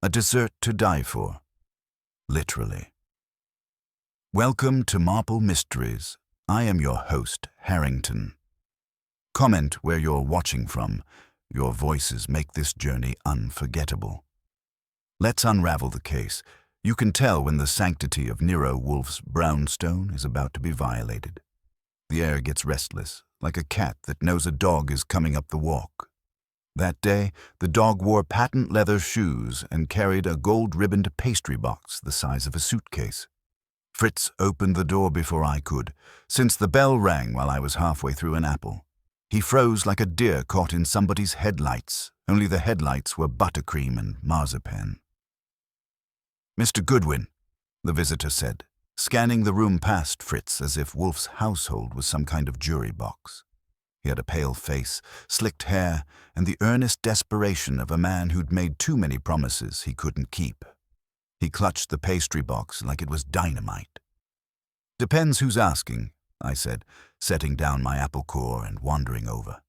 A dessert to die for. Literally. Welcome to Marple Mysteries. I am your host, Harrington. Comment where you're watching from. Your voices make this journey unforgettable. Let's unravel the case. You can tell when the sanctity of Nero Wolfe's brownstone is about to be violated. The air gets restless, like a cat that knows a dog is coming up the walk. That day, the dog wore patent leather shoes and carried a gold-ribboned pastry box the size of a suitcase. Fritz opened the door before I could, since the bell rang while I was halfway through an apple. He froze like a deer caught in somebody's headlights, only the headlights were buttercream and marzipan. "Mr. Goodwin," the visitor said, scanning the room past Fritz as if Wolfe's household was some kind of jury box. He had a pale face, slicked hair, and the earnest desperation of a man who'd made too many promises he couldn't keep. He clutched the pastry box like it was dynamite. "Depends who's asking," I said, setting down my apple core and wandering over.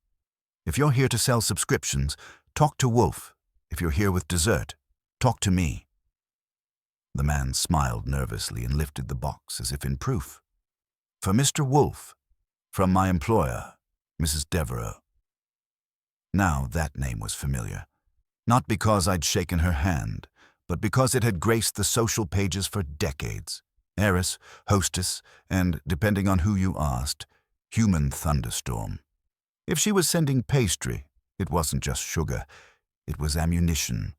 "If you're here to sell subscriptions, talk to Wolfe. If you're here with dessert, talk to me." The man smiled nervously and lifted the box as if in proof. "For Mr. Wolfe, from my employer, Mrs. Devereux." Now that name was familiar, not because I'd shaken her hand, but because it had graced the social pages for decades. Heiress, hostess, and, depending on who you asked, human thunderstorm. If she was sending pastry, it wasn't just sugar, it was ammunition.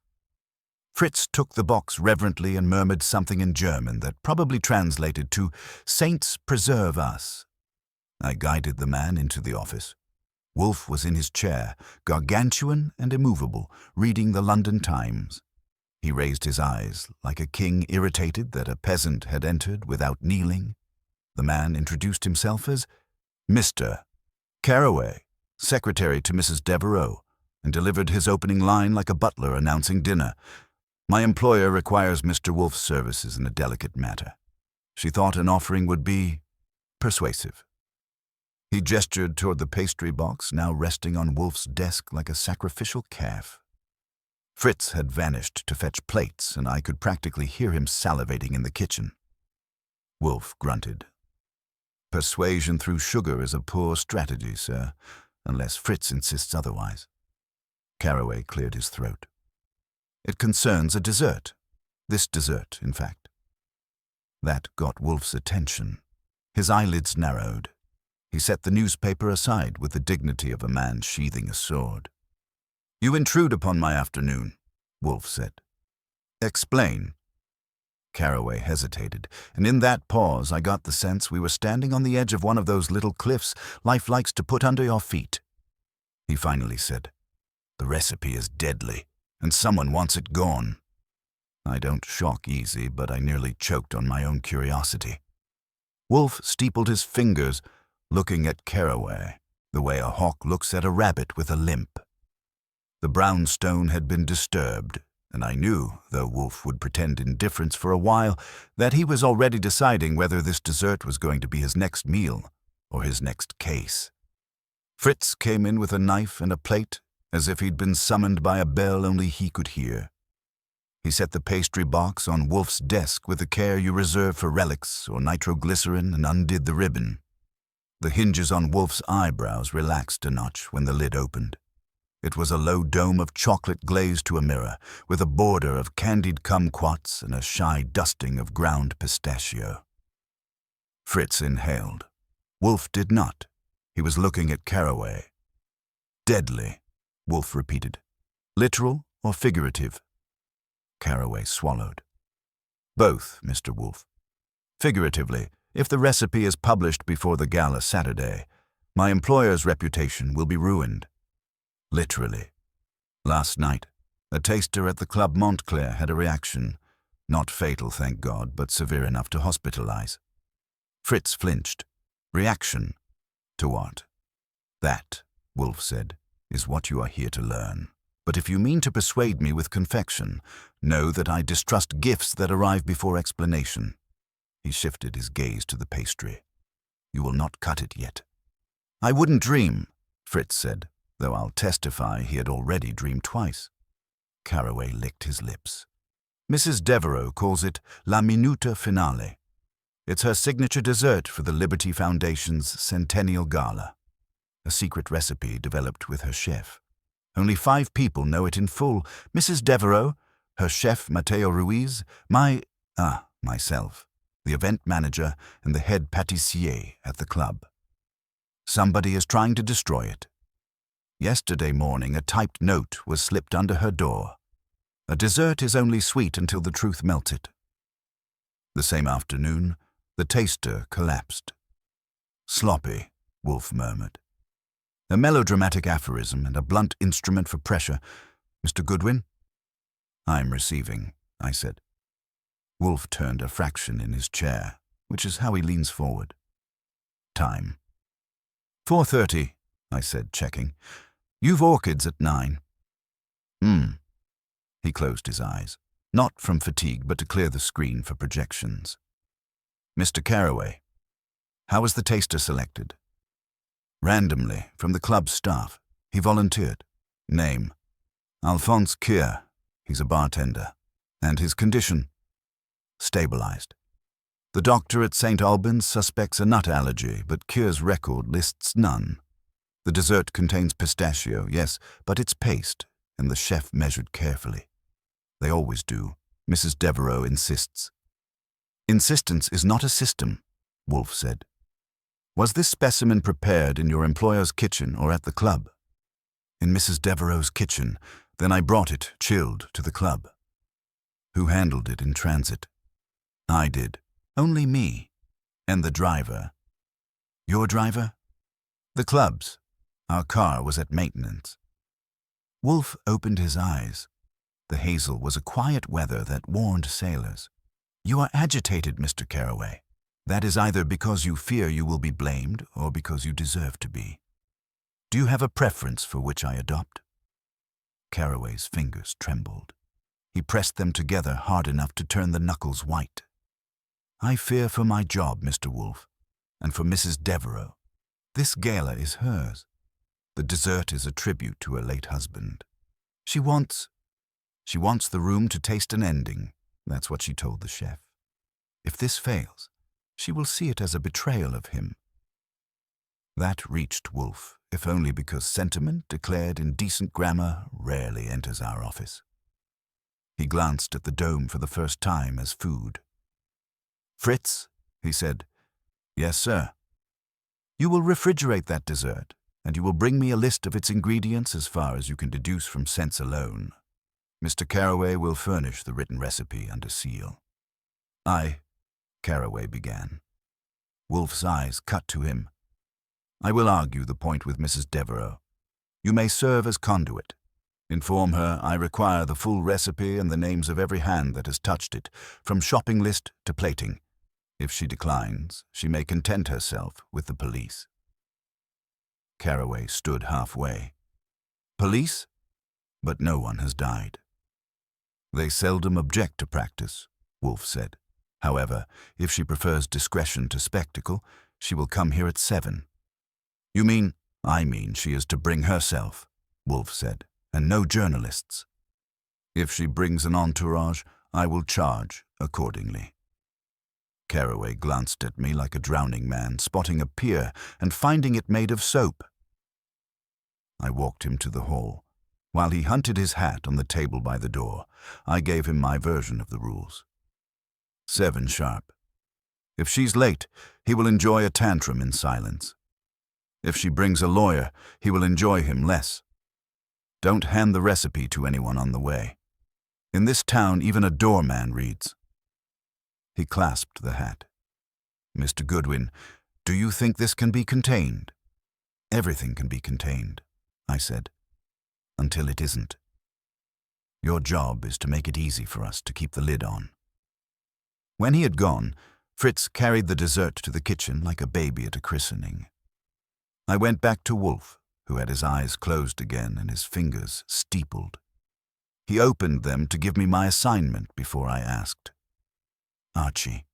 Fritz took the box reverently and murmured something in German that probably translated to "Saints preserve us." I guided the man into the office. Wolfe was in his chair, gargantuan and immovable, reading the London Times. He raised his eyes, like a king irritated that a peasant had entered without kneeling. The man introduced himself as Mr. Caraway, secretary to Mrs. Devereux, and delivered his opening line like a butler announcing dinner. "My employer requires Mr. Wolfe's services in a delicate matter." She thought an offering would be persuasive. He gestured toward the pastry box, now resting on Wolfe's desk like a sacrificial calf. Fritz had vanished to fetch plates, and I could practically hear him salivating in the kitchen. Wolfe grunted. "Persuasion through sugar is a poor strategy, sir, unless Fritz insists otherwise." Caraway cleared his throat. "It concerns a dessert. This dessert, in fact." That got Wolfe's attention. His eyelids narrowed. He set the newspaper aside with the dignity of a man sheathing a sword. "You intrude upon my afternoon," Wolfe said. "Explain." Caraway hesitated, and in that pause I got the sense we were standing on the edge of one of those little cliffs life likes to put under your feet. He finally said, "The recipe is deadly, and someone wants it gone." I don't shock easy, but I nearly choked on my own curiosity. Wolfe steepled his fingers, looking at Caraway, the way a hawk looks at a rabbit with a limp. The brownstone had been disturbed, and I knew, though Wolfe would pretend indifference for a while, that he was already deciding whether this dessert was going to be his next meal or his next case. Fritz came in with a knife and a plate, as if he'd been summoned by a bell only he could hear. He set the pastry box on Wolfe's desk with the care you reserve for relics or nitroglycerin and undid the ribbon. The hinges on Wolfe's eyebrows relaxed a notch when the lid opened. It was a low dome of chocolate glazed to a mirror, with a border of candied kumquats and a shy dusting of ground pistachio. Fritz inhaled. Wolfe did not. He was looking at Caraway. "Deadly," Wolfe repeated. "Literal or figurative?" Caraway swallowed. "Both, Mr. Wolfe. Figuratively, if the recipe is published before the gala Saturday, my employer's reputation will be ruined. Literally. Last night, a taster at the Club Montclair had a reaction. Not fatal, thank God, but severe enough to hospitalize." Fritz flinched. "Reaction? To what?" "That," Wolfe said, "is what you are here to learn. But if you mean to persuade me with confection, know that I distrust gifts that arrive before explanation." He shifted his gaze to the pastry. "You will not cut it yet." "I wouldn't dream," Fritz said, though I'll testify he had already dreamed twice. Caraway licked his lips. Mrs. Devereux calls it La Minuta Finale. It's her signature dessert for the Liberty Foundation's Centennial Gala, a secret recipe developed with her chef. Only 5 people know it in full: Mrs. Devereux, her chef Mateo Ruiz, myself, the event manager and the head pâtissier at the club. Somebody is trying to destroy it. Yesterday morning, a typed note was slipped under her door. A dessert is only sweet until the truth melts it. The same afternoon, the taster collapsed. Sloppy, Wolfe murmured. A melodramatic aphorism and a blunt instrument for pressure. Mr. Goodwin? I'm receiving, I said. Wolfe turned a fraction in his chair, which is how he leans forward. Time. 4:30, I said, checking. You've orchids at 9. He closed his eyes, not from fatigue, but to clear the screen for projections. Mr. Carraway, how was the taster selected? Randomly, from the club's staff. He volunteered. Name: Alphonse Kier. He's a bartender. And his condition? Stabilized. The doctor at St. Albans suspects a nut allergy, but Kier's record lists none. The dessert contains pistachio, yes, but it's paste, and the chef measured carefully. They always do, Mrs. Devereux insists. Insistence is not a system, Wolfe said. Was this specimen prepared in your employer's kitchen or at the club? In Mrs. Devereux's kitchen. Then I brought it, chilled, to the club. Who handled it in transit? I did. Only me. And the driver. Your driver? The club's. Our car was at maintenance. Wolfe opened his eyes. The hazel was a quiet weather that warned sailors. You are agitated, Mr. Carraway. That is either because you fear you will be blamed or because you deserve to be. Do you have a preference for which I adopt? Carraway's fingers trembled. He pressed them together hard enough to turn the knuckles white. I fear for my job, Mr. Wolfe, and for Mrs. Devereux. This gala is hers. The dessert is a tribute to her late husband. She wants the room to taste an ending. That's what she told the chef. If this fails, she will see it as a betrayal of him. That reached Wolfe, if only because sentiment declared in decent grammar rarely enters our office. He glanced at the dome for the first time as food. Fritz, he said. Yes, sir. You will refrigerate that dessert, and you will bring me a list of its ingredients as far as you can deduce from scents alone. Mr. Carraway will furnish the written recipe under seal. Carraway began. Wolfe's eyes cut to him. I will argue the point with Mrs. Devereux. You may serve as conduit. Inform her I require the full recipe and the names of every hand that has touched it, from shopping list to plating. If she declines, she may content herself with the police. Carraway stood halfway. Police? But no one has died. They seldom object to practice, Wolfe said. However, if she prefers discretion to spectacle, she will come here at 7. You mean? I mean she is to bring herself, Wolfe said, and no journalists. If she brings an entourage, I will charge accordingly. Carraway glanced at me like a drowning man spotting a pier and finding it made of soap. I walked him to the hall. While he hunted his hat on the table by the door, I gave him my version of the rules. 7 sharp. If she's late, he will enjoy a tantrum in silence. If she brings a lawyer, he will enjoy him less. Don't hand the recipe to anyone on the way. In this town, even a doorman reads. He clasped the hat. Mr. Goodwin, do you think this can be contained? Everything can be contained, I said, until it isn't. Your job is to make it easy for us to keep the lid on. When he had gone, Fritz carried the dessert to the kitchen like a baby at a christening. I went back to Wolfe, who had his eyes closed again and his fingers steepled. He opened them to give me my assignment before I asked. Archie.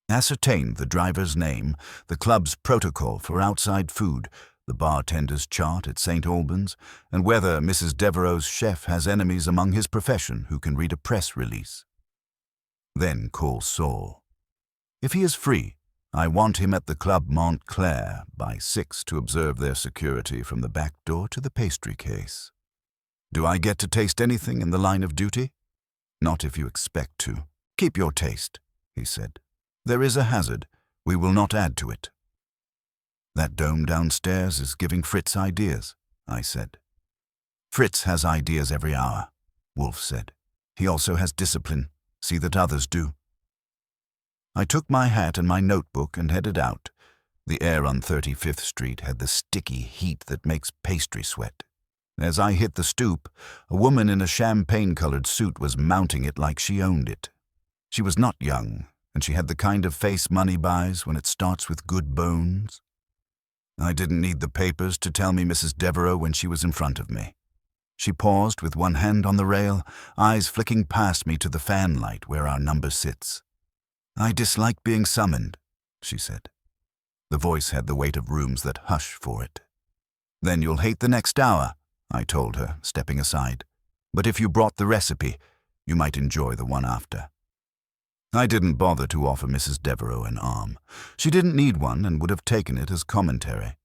Ascertain the driver's name, the club's protocol for outside food, the bartender's chart at St. Albans, and whether Mrs. Devereux's chef has enemies among his profession who can read a press release. Then call Saul. If he is free, I want him at the Club Montclair by 6 to observe their security from the back door to the pastry case. Do I get to taste anything in the line of duty? Not if you expect to. Keep your taste, he said. There is a hazard. We will not add to it. That dome downstairs is giving Fritz ideas, I said. Fritz has ideas every hour, Wolfe said. He also has discipline. See that others do. I took my hat and my notebook and headed out. The air on 35th Street had the sticky heat that makes pastry sweat. As I hit the stoop, a woman in a champagne-colored suit was mounting it like she owned it. She was not young, and she had the kind of face money buys when it starts with good bones. I didn't need the papers to tell me Mrs. Devereux when she was in front of me. She paused with one hand on the rail, eyes flicking past me to the fan light where our number sits. I dislike being summoned, she said. The voice had the weight of rooms that hush for it. Then you'll hate the next hour, I told her, stepping aside. But if you brought the recipe, you might enjoy the one after. I didn't bother to offer Mrs. Devereux an arm. She didn't need one and would have taken it as commentary.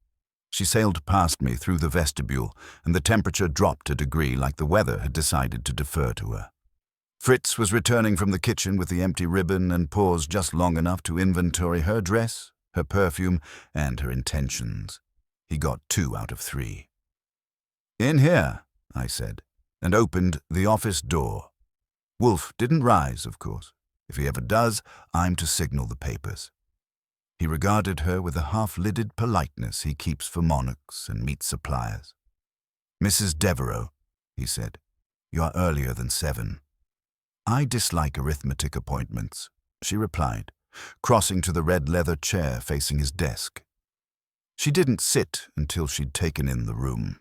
She sailed past me through the vestibule, and the temperature dropped a degree like the weather had decided to defer to her. Fritz was returning from the kitchen with the empty ribbon and paused just long enough to inventory her dress, her perfume, and her intentions. He got 2 out of 3. In here, I said, and opened the office door. Wolfe didn't rise, of course. If he ever does, I'm to signal the papers. He regarded her with a half-lidded politeness he keeps for monarchs and meat suppliers. Mrs. Devereux, he said, you are earlier than 7. I dislike arithmetic appointments, she replied, crossing to the red leather chair facing his desk. She didn't sit until she'd taken in the room.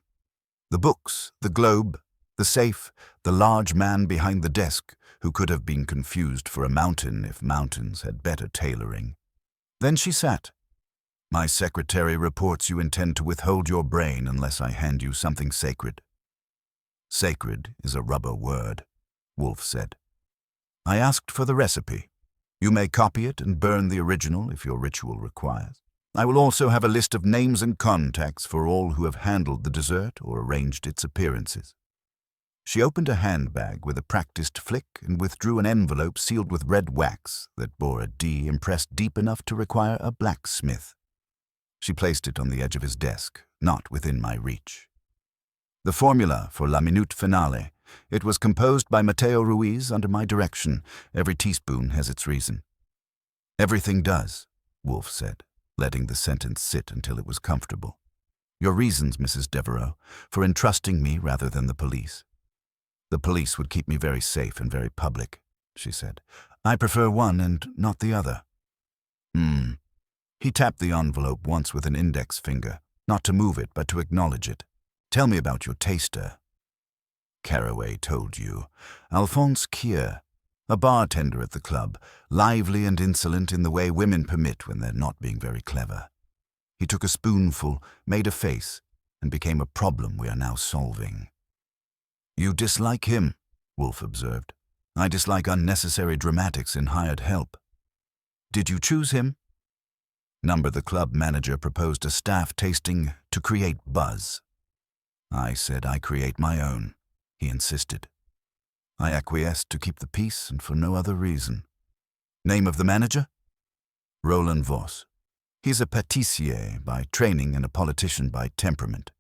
The books, the globe, the safe, the large man behind the desk, who could have been confused for a mountain if mountains had better tailoring. Then she sat. My secretary reports you intend to withhold your brain unless I hand you something sacred. Sacred is a rubber word, Wolfe said. I asked for the recipe. You may copy it and burn the original if your ritual requires. I will also have a list of names and contacts for all who have handled the dessert or arranged its appearances. She opened a handbag with a practiced flick and withdrew an envelope sealed with red wax that bore a D impressed deep enough to require a blacksmith. She placed it on the edge of his desk, not within my reach. The formula for La Minute Finale. It was composed by Mateo Ruiz under my direction. Every teaspoon has its reason. Everything does, Wolfe said, letting the sentence sit until it was comfortable. Your reasons, Mrs. Devereux, for entrusting me rather than the police. The police would keep me very safe and very public, she said. I prefer one and not the other. He tapped the envelope once with an index finger, not to move it but to acknowledge it. Tell me about your taster. Carraway told you. Alphonse Kier, a bartender at the club, lively and insolent in the way women permit when they're not being very clever. He took a spoonful, made a face, and became a problem we are now solving. You dislike him, Wolfe observed. I dislike unnecessary dramatics in hired help. Did you choose him? The club manager proposed a staff tasting to create buzz. I said I create my own. He insisted. I acquiesced to keep the peace and for no other reason. Name of the manager? Roland Voss. He's a pâtissier by training and a politician by temperament.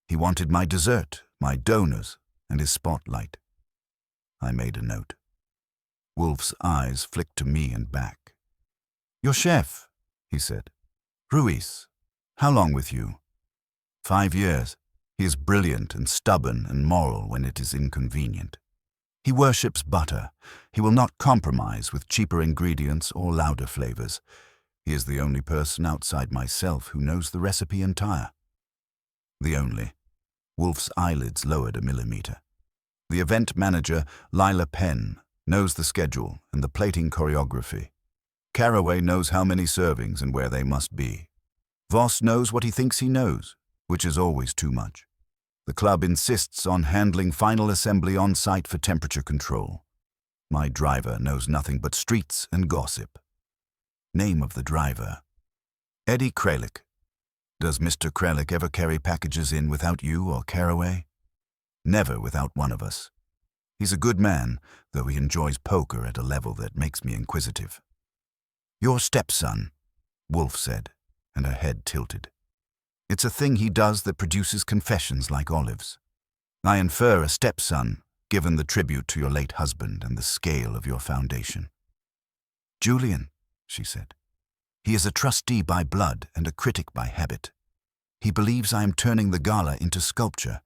He wanted my dessert, my donors, and his spotlight. I made a note. Wolfe's eyes flicked to me and back. Your chef, he said. Ruiz. How long with you? 5 years. He is brilliant and stubborn and moral when it is inconvenient. He worships butter. He will not compromise with cheaper ingredients or louder flavors. He is the only person outside myself who knows the recipe entire. The only. Wolfe's eyelids lowered a millimeter. The event manager, Lila Penn, knows the schedule and the plating choreography. Carraway knows how many servings and where they must be. Voss knows what he thinks he knows, which is always too much. The club insists on handling final assembly on site for temperature control. My driver knows nothing but streets and gossip. Name of the driver: Eddie Kralik. Does Mr. Kralik ever carry packages in without you or Caraway? Never without one of us. He's a good man, though he enjoys poker at a level that makes me inquisitive. Your stepson, Wolfe said, and her head tilted. It's a thing he does that produces confessions like olives. I infer a stepson, given the tribute to your late husband and the scale of your foundation. Julian, she said. He is a trustee by blood and a critic by habit. He believes I am turning the gala into sculpture.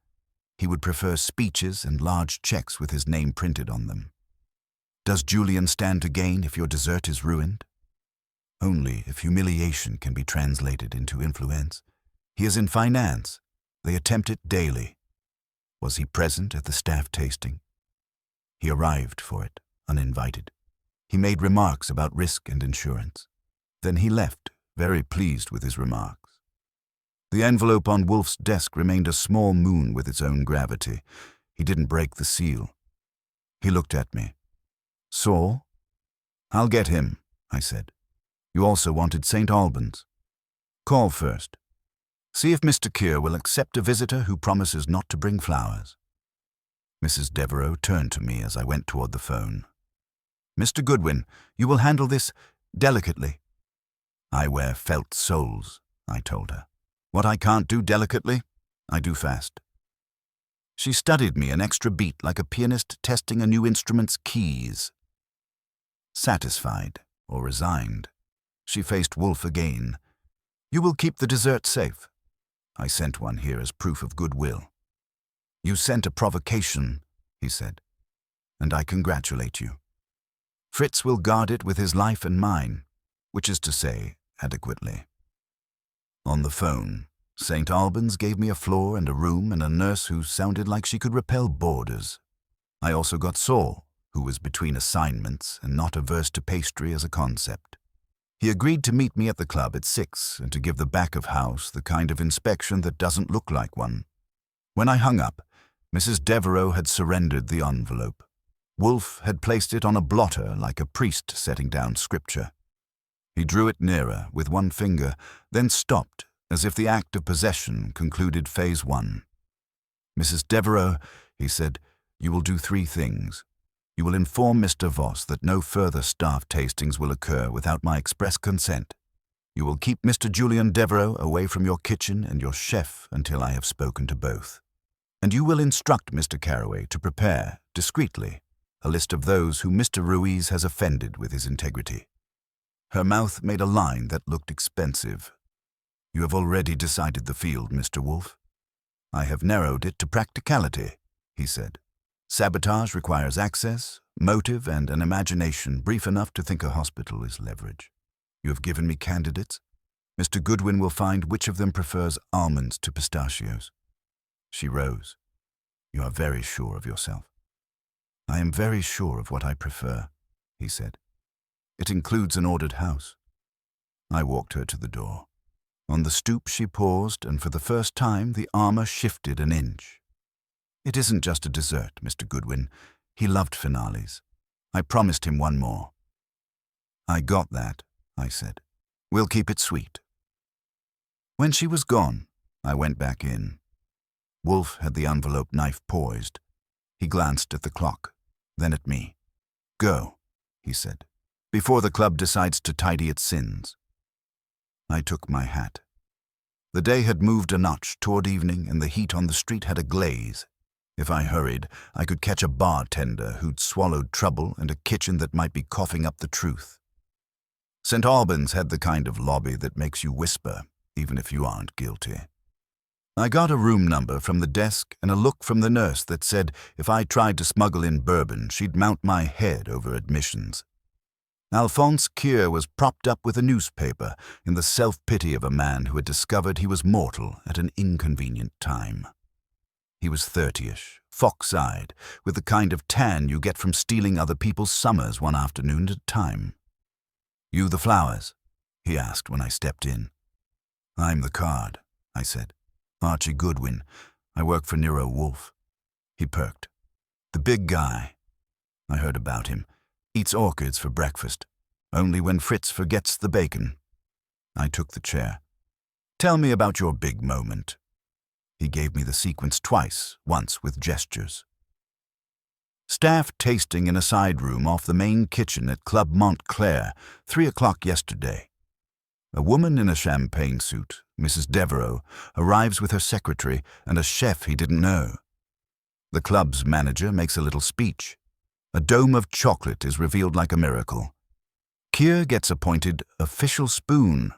He would prefer speeches and large checks with his name printed on them. Does Julian stand to gain if your dessert is ruined? Only if humiliation can be translated into influence. He is in finance. They attempt it daily. Was he present at the staff tasting? He arrived for it, uninvited. He made remarks about risk and insurance. Then he left, very pleased with his remarks. The envelope on Wolfe's desk remained a small moon with its own gravity. He didn't break the seal. He looked at me. Saul? I'll get him, I said. You also wanted St. Albans. Call first. See if Mr. Keir will accept a visitor who promises not to bring flowers. Mrs. Devereux turned to me as I went toward the phone. Mr. Goodwin, you will handle this delicately. I wear felt soles, I told her. What I can't do delicately, I do fast. She studied me an extra beat like a pianist testing a new instrument's keys. Satisfied or resigned, she faced Wolfe again. You will keep the dessert safe. I sent one here as proof of goodwill. You sent a provocation, he said, and I congratulate you. Fritz will guard it with his life and mine, which is to say, adequately. On the phone, St. Albans gave me a floor and a room and a nurse who sounded like she could repel boarders. I also got Saul, who was between assignments and not averse to pastry as a concept. He agreed to meet me at the club at 6 and to give the back of house the kind of inspection that doesn't look like one. When I hung up, Mrs. Devereux had surrendered the envelope. Wolfe had placed it on a blotter like a priest setting down scripture. He drew it nearer with one finger, then stopped, as if the act of possession concluded phase 1. Mrs. Devereux, he said, you will do 3 things. You will inform Mr. Voss that no further staff tastings will occur without my express consent. You will keep Mr. Julian Devereux away from your kitchen and your chef until I have spoken to both. And you will instruct Mr. Caraway to prepare, discreetly, a list of those whom Mr. Ruiz has offended with his integrity. Her mouth made a line that looked expensive. You have already decided the field, Mr. Wolfe. I have narrowed it to practicality, he said. Sabotage requires access, motive, and an imagination brief enough to think a hospital is leverage. You have given me candidates. Mr. Goodwin will find which of them prefers almonds to pistachios. She rose. You are very sure of yourself. I am very sure of what I prefer, he said. It includes an ordered house. I walked her to the door. On the stoop she paused, and for the first time the armor shifted an inch. It isn't just a dessert, Mr. Goodwin. He loved finales. I promised him one more. I got that, I said. We'll keep it sweet. When she was gone, I went back in. Wolfe had the envelope knife poised. He glanced at the clock, then at me. Go, he said, before the club decides to tidy its sins. I took my hat. The day had moved a notch toward evening, and the heat on the street had a glaze. If I hurried, I could catch a bartender who'd swallowed trouble and a kitchen that might be coughing up the truth. St. Albans had the kind of lobby that makes you whisper, even if you aren't guilty. I got a room number from the desk and a look from the nurse that said if I tried to smuggle in bourbon, she'd mount my head over admissions. Alphonse Keir was propped up with a newspaper in the self-pity of a man who had discovered he was mortal at an inconvenient time. He was 30-ish, fox-eyed, with the kind of tan you get from stealing other people's summers one afternoon at a time. You the flowers? He asked when I stepped in. I'm the card, I said. Archie Goodwin. I work for Nero Wolfe. He perked. The big guy. I heard about him. Eats orchids for breakfast. Only when Fritz forgets the bacon. I took the chair. Tell me about your big moment. He gave me the sequence twice, once with gestures. Staff tasting in a side room off the main kitchen at Club Montclair, 3 o'clock yesterday. A woman in a champagne suit, Mrs. Devereux, arrives with her secretary and a chef he didn't know. The club's manager makes a little speech. A dome of chocolate is revealed like a miracle. Keir gets appointed official spoon.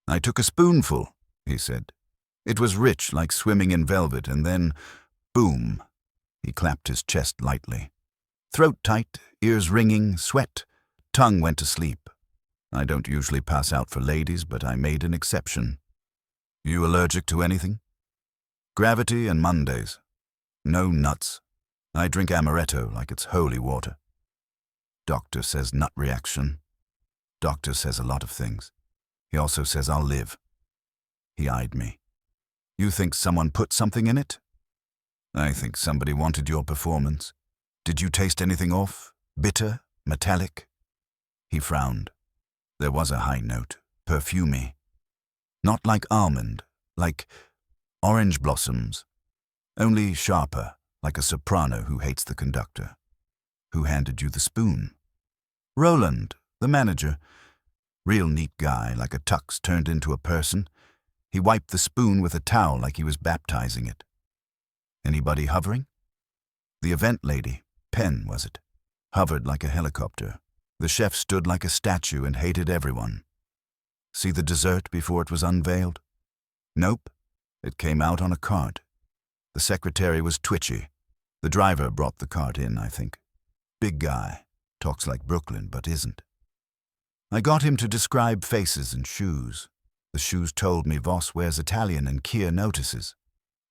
I took a spoonful, he said. It was rich like swimming in velvet, and then, boom. He clapped his chest lightly. Throat tight, ears ringing, sweat, tongue went to sleep. I don't usually pass out for ladies, but I made an exception. You allergic to anything? Gravity and Mondays. No nuts. I drink amaretto like it's holy water. Doctor says nut reaction. Doctor says a lot of things. He also says I'll live. He eyed me. You think someone put something in it? I think somebody wanted your performance. Did you taste anything off? Bitter? Metallic? He frowned. There was a high note, perfumey. Not like almond, like orange blossoms. Only sharper, like a soprano who hates the conductor. Who handed you the spoon? Roland, the manager. Real neat guy, like a tux turned into a person. He wiped the spoon with a towel like he was baptizing it. Anybody hovering? The event lady, Penn, was it? Hovered like a helicopter. The chef stood like a statue and hated everyone. See the dessert before it was unveiled? Nope. It came out on a cart. The secretary was twitchy. The driver brought the cart in, I think. Big guy. Talks like Brooklyn, but isn't. I got him to describe faces and shoes. The shoes told me Voss wears Italian and Keir notices.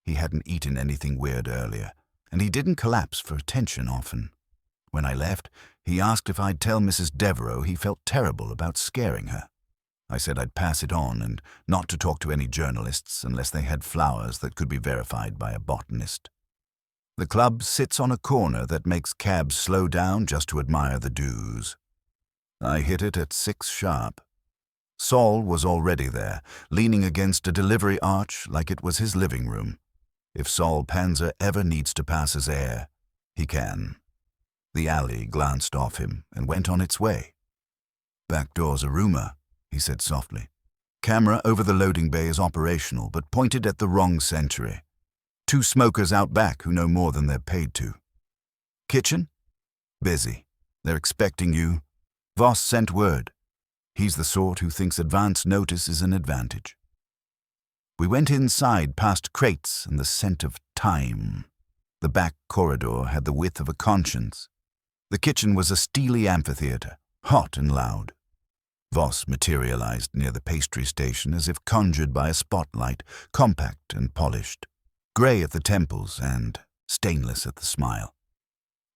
He hadn't eaten anything weird earlier, and he didn't collapse for attention often. When I left, he asked if I'd tell Mrs. Devereux he felt terrible about scaring her. I said I'd pass it on and not to talk to any journalists unless they had flowers that could be verified by a botanist. The club sits on a corner that makes cabs slow down just to admire the dews. I hit it at 6 sharp. Saul was already there, leaning against a delivery arch like it was his living room. If Saul Panzer ever needs to pass as heir, he can. The alley glanced off him and went on its way. Back door's a rumor, he said softly. Camera over the loading bay is operational, but pointed at the wrong century. 2 smokers out back who know more than they're paid to. Kitchen? Busy. They're expecting you. Voss sent word. He's the sort who thinks advance notice is an advantage. We went inside past crates and the scent of thyme. The back corridor had the width of a conscience. The kitchen was a steely amphitheater, hot and loud. Voss materialized near the pastry station as if conjured by a spotlight, compact and polished, grey at the temples and stainless at the smile.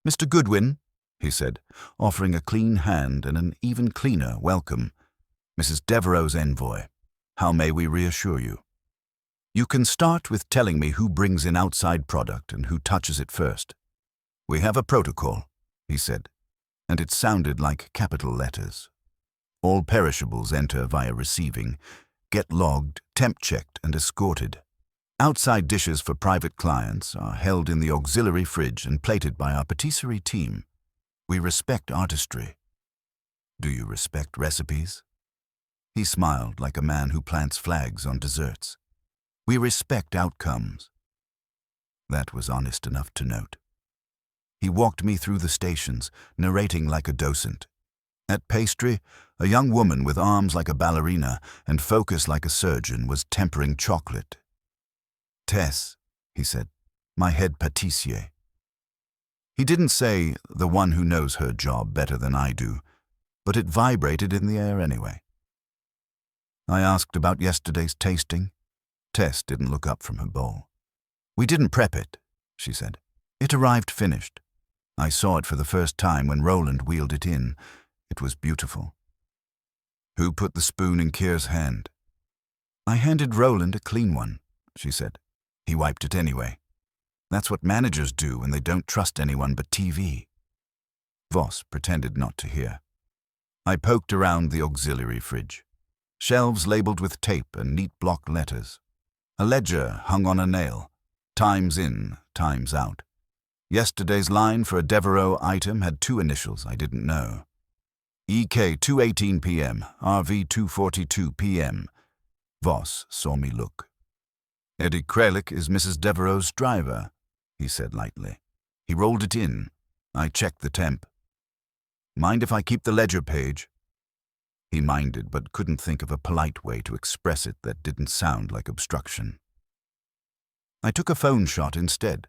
Mr. Goodwin, he said, offering a clean hand and an even cleaner welcome. Mrs. Devereux's envoy. How may we reassure you? You can start with telling me who brings in outside product and who touches it first. We have a protocol, he said, and it sounded like capital letters. All perishables enter via receiving, get logged, temp-checked, and escorted. Outside dishes for private clients are held in the auxiliary fridge and plated by our patisserie team. We respect artistry. Do you respect recipes? He smiled like a man who plants flags on desserts. We respect outcomes. That was honest enough to note. He walked me through the stations, narrating like a docent. At pastry, a young woman with arms like a ballerina and focus like a surgeon was tempering chocolate. Tess, he said, my head pâtissier. He didn't say the one who knows her job better than I do, but it vibrated in the air anyway. I asked about yesterday's tasting. Tess didn't look up from her bowl. We didn't prep it, she said. It arrived finished. I saw it for the first time when Roland wheeled it in. It was beautiful. Who put the spoon in Keir's hand? I handed Roland a clean one, she said. He wiped it anyway. That's what managers do when they don't trust anyone but TV. Voss pretended not to hear. I poked around the auxiliary fridge. Shelves labelled with tape and neat block letters. A ledger hung on a nail. Times in, times out. Yesterday's line for a Devereux item had 2 initials I didn't know. EK 2:18 p.m., RV 2:42 p.m. Voss saw me look. Eddie Kralik is Mrs. Devereux's driver, he said lightly. He rolled it in. I checked the temp. Mind if I keep the ledger page? He minded, but couldn't think of a polite way to express it that didn't sound like obstruction. I took a phone shot instead.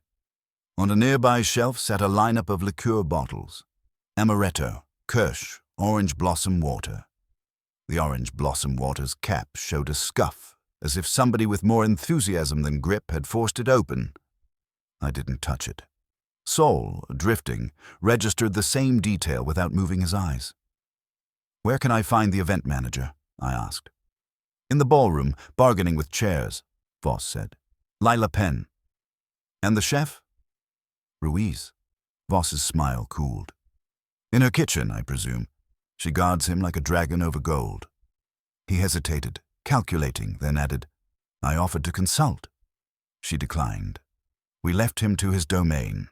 On a nearby shelf sat a lineup of liqueur bottles. Amaretto, Kirsch, orange blossom water. The orange blossom water's cap showed a scuff, as if somebody with more enthusiasm than grip had forced it open. I didn't touch it. Saul, drifting, registered the same detail without moving his eyes. Where can I find the event manager? I asked. In the ballroom, bargaining with chairs, Voss said. Lila Penn. And the chef? Ruiz. Voss's smile cooled. In her kitchen, I presume. She guards him like a dragon over gold. He hesitated, calculating, then added, I offered to consult. She declined. We left him to his domain.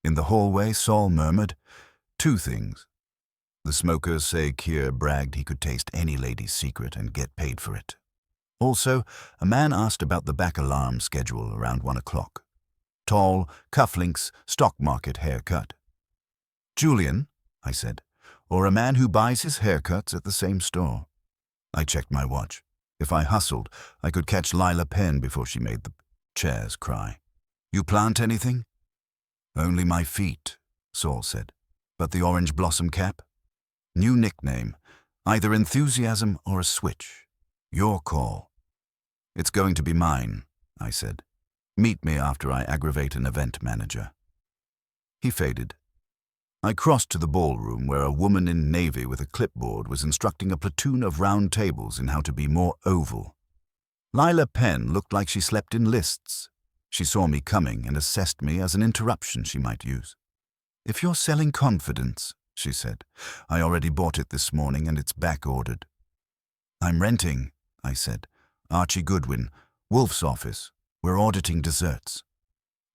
In the hallway, Saul murmured, 2 things. The smokers say Keir bragged he could taste any lady's secret and get paid for it. Also, a man asked about the back alarm schedule around 1 o'clock. Tall, cufflinks, stock market haircut. Julian, I said, or a man who buys his haircuts at the same store. I checked my watch. If I hustled, I could catch Lila Penn before she made the chairs cry. You plant anything? Only my feet, Saul said. But the orange blossom cap? New nickname. Either enthusiasm or a switch. Your call. It's going to be mine, I said. Meet me after I aggravate an event manager. He faded. I crossed to the ballroom where a woman in navy with a clipboard was instructing a platoon of round tables in how to be more oval. Lila Penn looked like she slept in lists. She saw me coming and assessed me as an interruption she might use. If you're selling confidence, she said, I already bought it this morning and it's back-ordered. I'm renting, I said. Archie Goodwin, Wolfe's office. We're auditing desserts.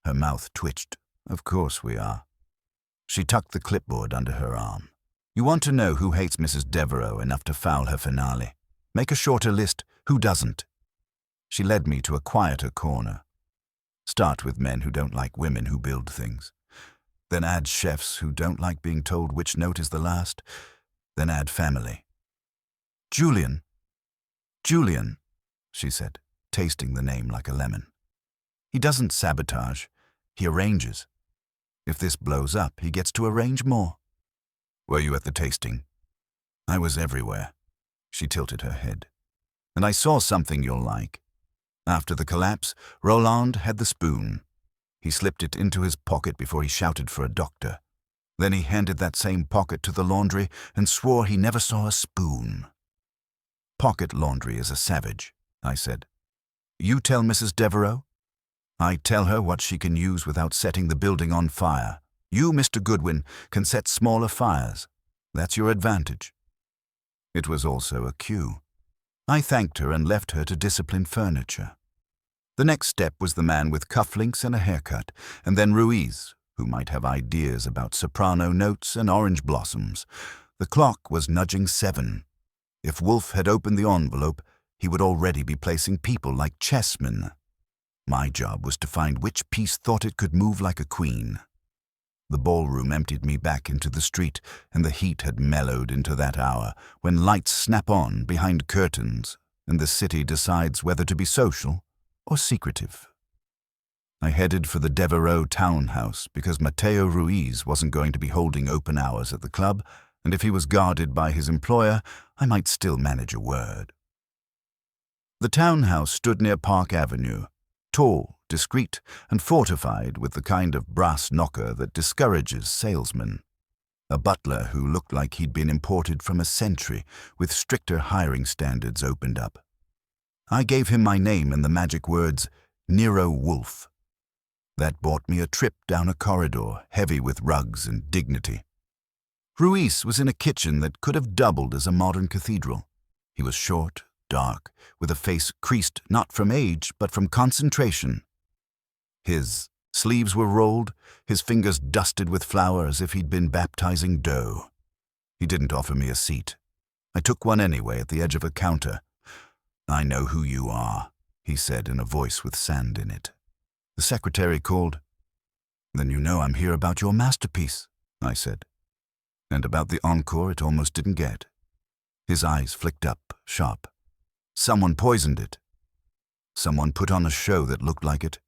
Her mouth twitched. Of course we are. She tucked the clipboard under her arm. You want to know who hates Mrs. Devereux enough to foul her finale. Make a shorter list. Who doesn't? She led me to a quieter corner. Start with men who don't like women who build things. Then add chefs who don't like being told which note is the last. Then add family. Julian, she said, tasting the name like a lemon. He doesn't sabotage. He arranges. If this blows up, he gets to arrange more. Were you at the tasting? I was everywhere. She tilted her head. And I saw something you'll like. After the collapse, Roland had the spoon. He slipped it into his pocket before he shouted for a doctor. Then he handed that same pocket to the laundry and swore he never saw a spoon. Pocket laundry is a savage, I said. You tell Mrs. Devereux? I tell her what she can use without setting the building on fire. You, Mr. Goodwin, can set smaller fires. That's your advantage. It was also a cue. I thanked her and left her to discipline furniture. The next step was the man with cufflinks and a haircut, and then Ruiz, who might have ideas about soprano notes and orange blossoms. The clock was nudging 7. If Wolfe had opened the envelope, he would already be placing people like chessmen. My job was to find which piece thought it could move like a queen. The ballroom emptied me back into the street, and the heat had mellowed into that hour when lights snap on behind curtains, and the city decides whether to be social or secretive. I headed for the Devereux townhouse because Mateo Ruiz wasn't going to be holding open hours at the club, and if he was guarded by his employer, I might still manage a word. The townhouse stood near Park Avenue, tall, discreet, and fortified with the kind of brass knocker that discourages salesmen. A butler who looked like he'd been imported from a century with stricter hiring standards opened up. I gave him my name and the magic words, Nero Wolfe. That bought me a trip down a corridor heavy with rugs and dignity. Ruiz was in a kitchen that could have doubled as a modern cathedral. He was short, dark, with a face creased not from age but from concentration. His sleeves were rolled, his fingers dusted with flour as if he'd been baptizing dough. He didn't offer me a seat. I took one anyway at the edge of a counter. "I know who you are," he said in a voice with sand in it. The secretary called. "Then you know I'm here about your masterpiece," I said. And about the encore it almost didn't get. His eyes flicked up, sharp. "Someone poisoned it. Someone put on a show that looked like it.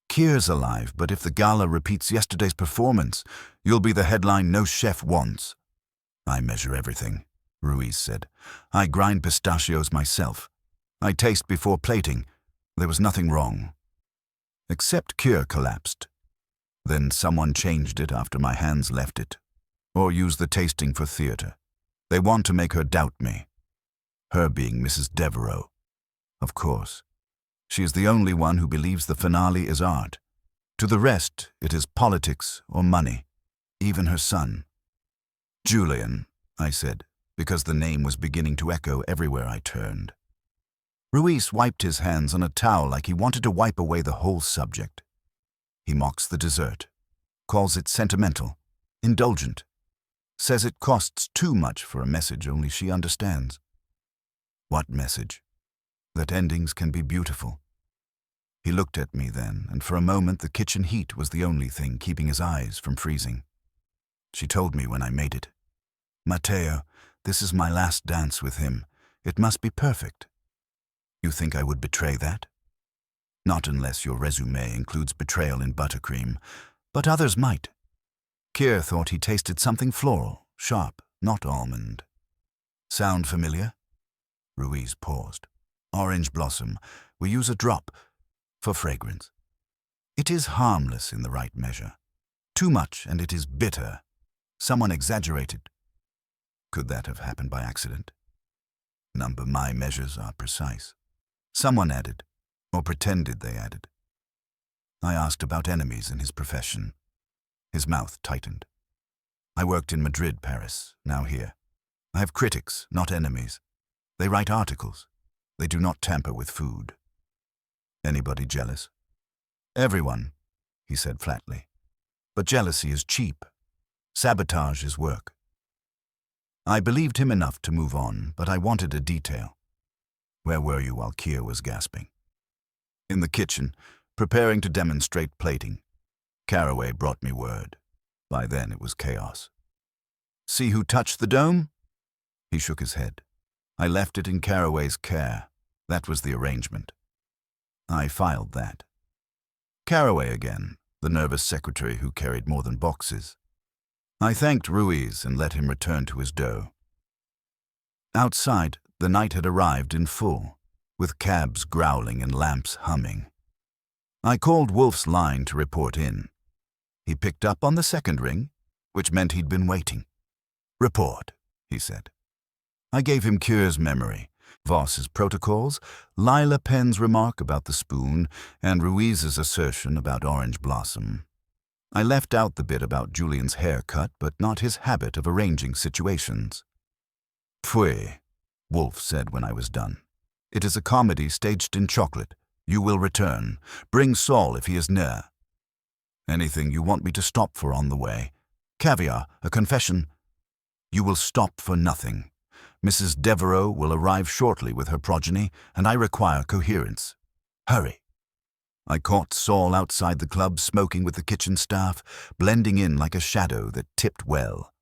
Kier's alive, but if the gala repeats yesterday's performance, you'll be the headline no chef wants." "I measure everything," Ruiz said. "I grind pistachios myself. I taste before plating. There was nothing wrong. Except Kier collapsed. Then someone changed it after my hands left it. Or used the tasting for theater. They want to make her doubt me. Her being Mrs. Devereux. Of course. She is the only one who believes the finale is art. To the rest, it is politics or money. Even her son." "Julian," I said, because the name was beginning to echo everywhere I turned. Ruiz wiped his hands on a towel like he wanted to wipe away the whole subject. He mocks the dessert, calls it sentimental, indulgent, says it costs too much for a message only she understands. What message? That endings can be beautiful. He looked at me then, and for a moment the kitchen heat was the only thing keeping his eyes from freezing. She told me when I made it. "Matteo, this is my last dance with him. It must be perfect." "You think I would betray that?" "Not unless your resume includes betrayal in buttercream, but others might. Kier thought he tasted something floral, sharp, not almond." "Sound familiar?" Ruiz paused. "Orange blossom. We use a drop for fragrance. It is harmless in the right measure. Too much and it is bitter. Someone exaggerated. Could that have happened by accident? Number my measures are precise. Someone added, or pretended they added." I asked about enemies in his profession. His mouth tightened. "I worked in Madrid, Paris, now here. I have critics, not enemies. They write articles. They do not tamper with food." "Anybody jealous?" "Everyone," he said flatly. "But jealousy is cheap. Sabotage is work." I believed him enough to move on, but I wanted a detail. "Where were you while Kier was gasping?" "In the kitchen, preparing to demonstrate plating. Caraway brought me word. By then it was chaos." "See who touched the dome?" He shook his head. "I left it in Caraway's care. That was the arrangement." I filed that. Caraway again, the nervous secretary who carried more than boxes. I thanked Ruiz and let him return to his dough. Outside, the night had arrived in full, with cabs growling and lamps humming. I called Wolfe's line to report in. He picked up on the second ring, which meant he'd been waiting. "Report," he said. I gave him Kier's memory, Voss's protocols, Lila Penn's remark about the spoon, and Ruiz's assertion about orange blossom. I left out the bit about Julian's haircut, but not his habit of arranging situations. "Pfui," Wolfe said when I was done. "It is a comedy staged in chocolate. You will return. Bring Saul if he is near. Anything you want me to stop for on the way? Caviar, a confession?" "You will stop for nothing. Mrs. Devereux will arrive shortly with her progeny, and I require coherence. Hurry." I caught Saul outside the club smoking with the kitchen staff, blending in like a shadow that tipped well.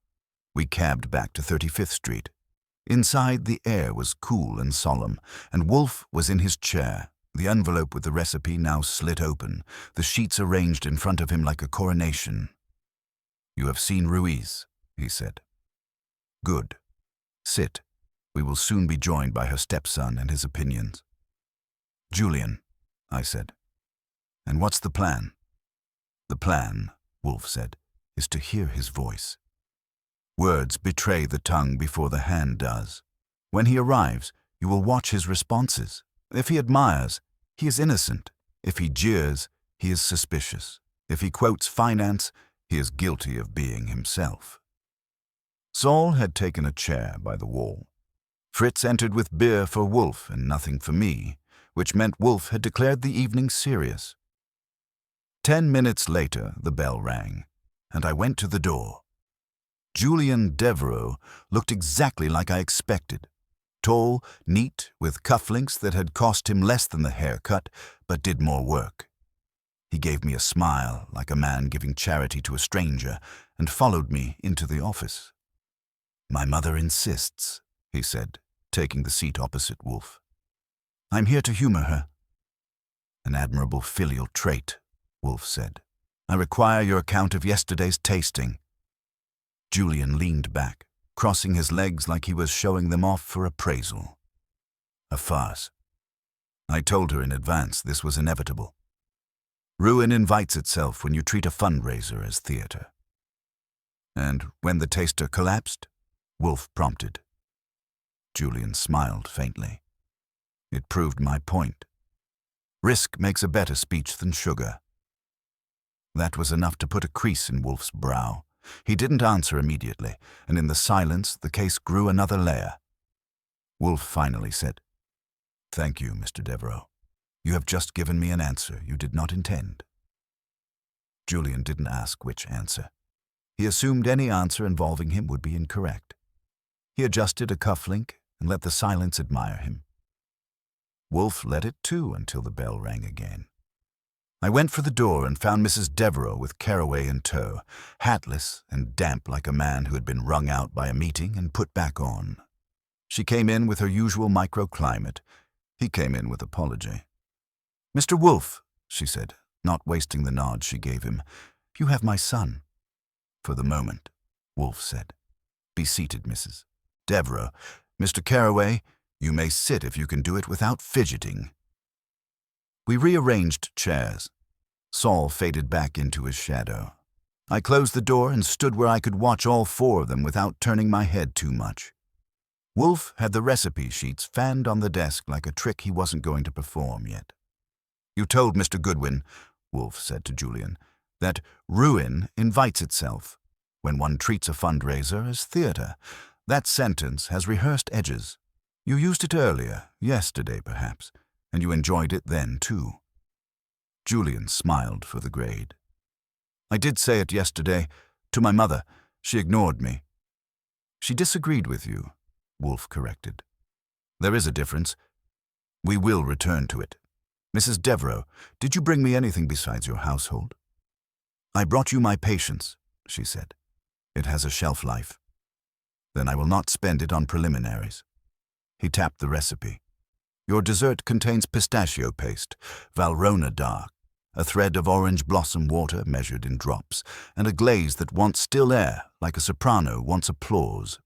We cabbed back to 35th Street. Inside, the air was cool and solemn, and Wolfe was in his chair, the envelope with the recipe now slit open, the sheets arranged in front of him like a coronation. "You have seen Ruiz," he said. "Good. Sit. We will soon be joined by her stepson and his opinions." "Julian," I said. "And what's the plan?" "The plan," Wolfe said, "is to hear his voice. Words betray the tongue before the hand does. When he arrives, you will watch his responses. If he admires, he is innocent. If he jeers, he is suspicious. If he quotes finance, he is guilty of being himself." Saul had taken a chair by the wall. Fritz entered with beer for Wolfe and nothing for me, which meant Wolfe had declared the evening serious. 10 minutes later, the bell rang, and I went to the door. Julian Devereux looked exactly like I expected. Tall, neat, with cufflinks that had cost him less than the haircut, but did more work. He gave me a smile, like a man giving charity to a stranger, and followed me into the office. "My mother insists," he said, taking the seat opposite Wolfe. "I'm here to humor her." "An admirable filial trait," Wolfe said. "I require your account of yesterday's tasting." Julian leaned back, crossing his legs like he was showing them off for appraisal. A farce. I told her in advance this was inevitable. Ruin invites itself when you treat a fundraiser as theater. "And when the taster collapsed?" Wolfe prompted. Julian smiled faintly. It proved my point. Risk makes a better speech than sugar. That was enough to put a crease in Wolfe's brow. He didn't answer immediately, and in the silence the case grew another layer. Wolfe finally said, "Thank you, Mr. Devereux. You have just given me an answer you did not intend." Julian didn't ask which answer. He assumed any answer involving him would be incorrect. He adjusted a cufflink and let the silence admire him. Wolfe let it too until the bell rang again. I went for the door and found Mrs. Devereux with Caraway in tow, hatless and damp like a man who had been wrung out by a meeting and put back on. She came in with her usual microclimate. He came in with apology. "Mr. Wolfe," she said, not wasting the nod she gave him, "you have my son." "For the moment," Wolfe said. "Be seated, Mrs. Devereux. Mr. Caraway, you may sit if you can do it without fidgeting." We rearranged chairs. Saul faded back into his shadow. I closed the door and stood where I could watch all four of them without turning my head too much. Wolfe had the recipe sheets fanned on the desk like a trick he wasn't going to perform yet. "You told Mr. Goodwin," Wolfe said to Julian, "that ruin invites itself when one treats a fundraiser as theater. That sentence has rehearsed edges. You used it earlier, yesterday perhaps, and you enjoyed it then too." Julian smiled for the grade. "I did say it yesterday, to my mother. She ignored me." "She disagreed with you," Wolfe corrected. "There is a difference. We will return to it. Mrs. Devereux, did you bring me anything besides your household?" "I brought you my patience," she said. "It has a shelf life." "Then I will not spend it on preliminaries." He tapped the recipe. "Your dessert contains pistachio paste, Valrhona dark, a thread of orange blossom water measured in drops, and a glaze that wants still air like a soprano wants applause.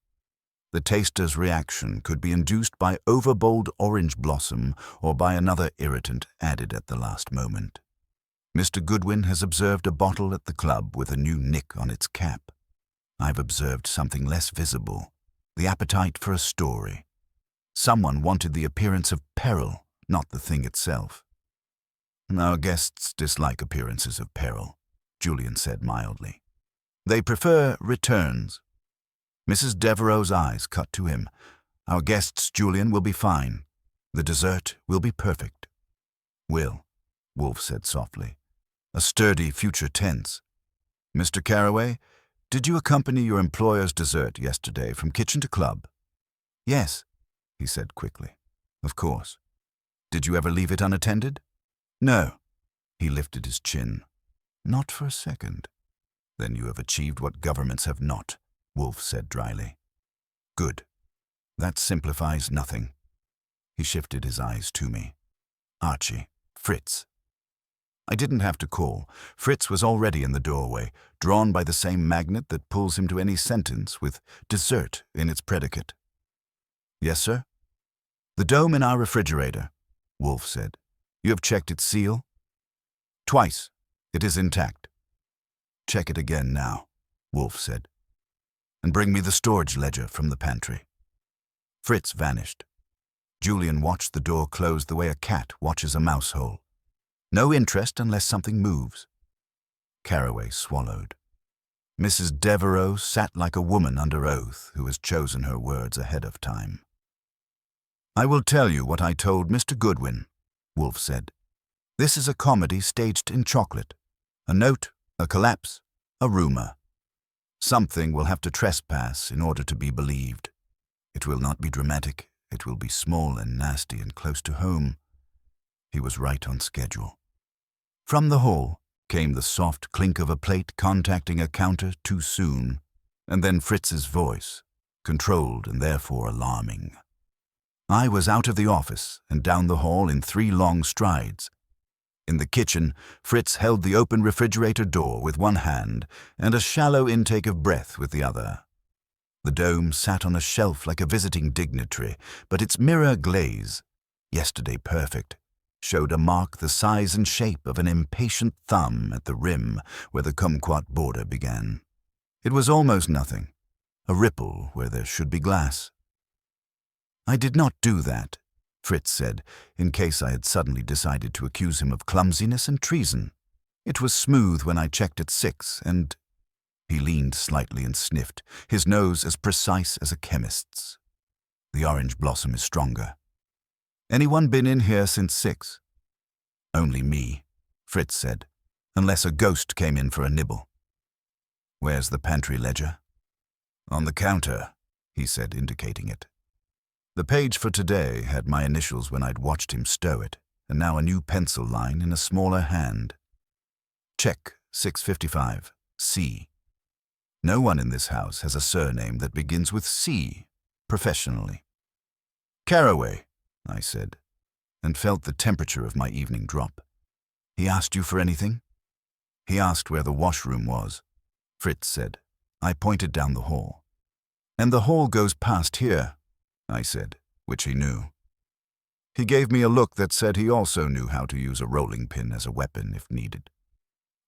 The taster's reaction could be induced by overbold orange blossom or by another irritant added at the last moment. Mr. Goodwin has observed a bottle at the club with a new nick on its cap. I've observed something less visible, the appetite for a story. Someone wanted the appearance of peril, not the thing itself." "Our guests dislike appearances of peril," Julian said mildly. "They prefer returns." Mrs. Devereux's eyes cut to him. "Our guests, Julian, will be fine. The dessert will be perfect." "Will," Wolfe said softly. A sturdy future tense. "Mr. Caraway, did you accompany your employer's dessert yesterday from kitchen to club?" "Yes," he said quickly. "Of course. Did you ever leave it unattended?" "No." He lifted his chin. "Not for a second." "Then you have achieved what governments have not," Wolfe said dryly. "Good. That simplifies nothing." He shifted his eyes to me. "Archie, Fritz." I didn't have to call. Fritz was already in the doorway, drawn by the same magnet that pulls him to any sentence with dessert in its predicate. "Yes, sir?" "The dome in our refrigerator," Wolfe said. "You have checked its seal?" "Twice. It is intact." "Check it again now," Wolfe said. "And bring me the storage ledger from the pantry." Fritz vanished. Julian watched the door close the way a cat watches a mouse hole. No interest unless something moves. Caraway swallowed. Mrs. Devereux sat like a woman under oath who has chosen her words ahead of time. "I will tell you what I told Mr. Goodwin," Wolfe said. "This is a comedy staged in chocolate. A note, a collapse, a rumor. Something will have to trespass in order to be believed. It will not be dramatic. It will be small and nasty and close to home." He was right on schedule. From the hall came the soft clink of a plate contacting a counter too soon, and then Fritz's voice, controlled and therefore alarming. I was out of the office and down the hall in 3 long strides. In the kitchen, Fritz held the open refrigerator door with one hand and a shallow intake of breath with the other. The dome sat on a shelf like a visiting dignitary, but its mirror glaze, yesterday perfect, showed a mark the size and shape of an impatient thumb at the rim where the kumquat border began. It was almost nothing, a ripple where there should be glass. "I did not do that," Fritz said, in case I had suddenly decided to accuse him of clumsiness and treason. "It was smooth when I checked at 6, and—" He leaned slightly and sniffed, his nose as precise as a chemist's. "The orange blossom is stronger. Anyone been in here since 6? "Only me," Fritz said, "unless a ghost came in for a nibble." "Where's the pantry ledger?" "On the counter," he said, indicating it. The page for today had my initials when I'd watched him stow it, and now a new pencil line in a smaller hand. "Check 655, C. No one in this house has a surname that begins with C, professionally." "Caraway," I said, and felt the temperature of my evening drop. "He asked you for anything?" "He asked where the washroom was," Fritz said. I pointed down the hall. "And the hall goes past here," I said, which he knew. He gave me a look that said he also knew how to use a rolling pin as a weapon if needed.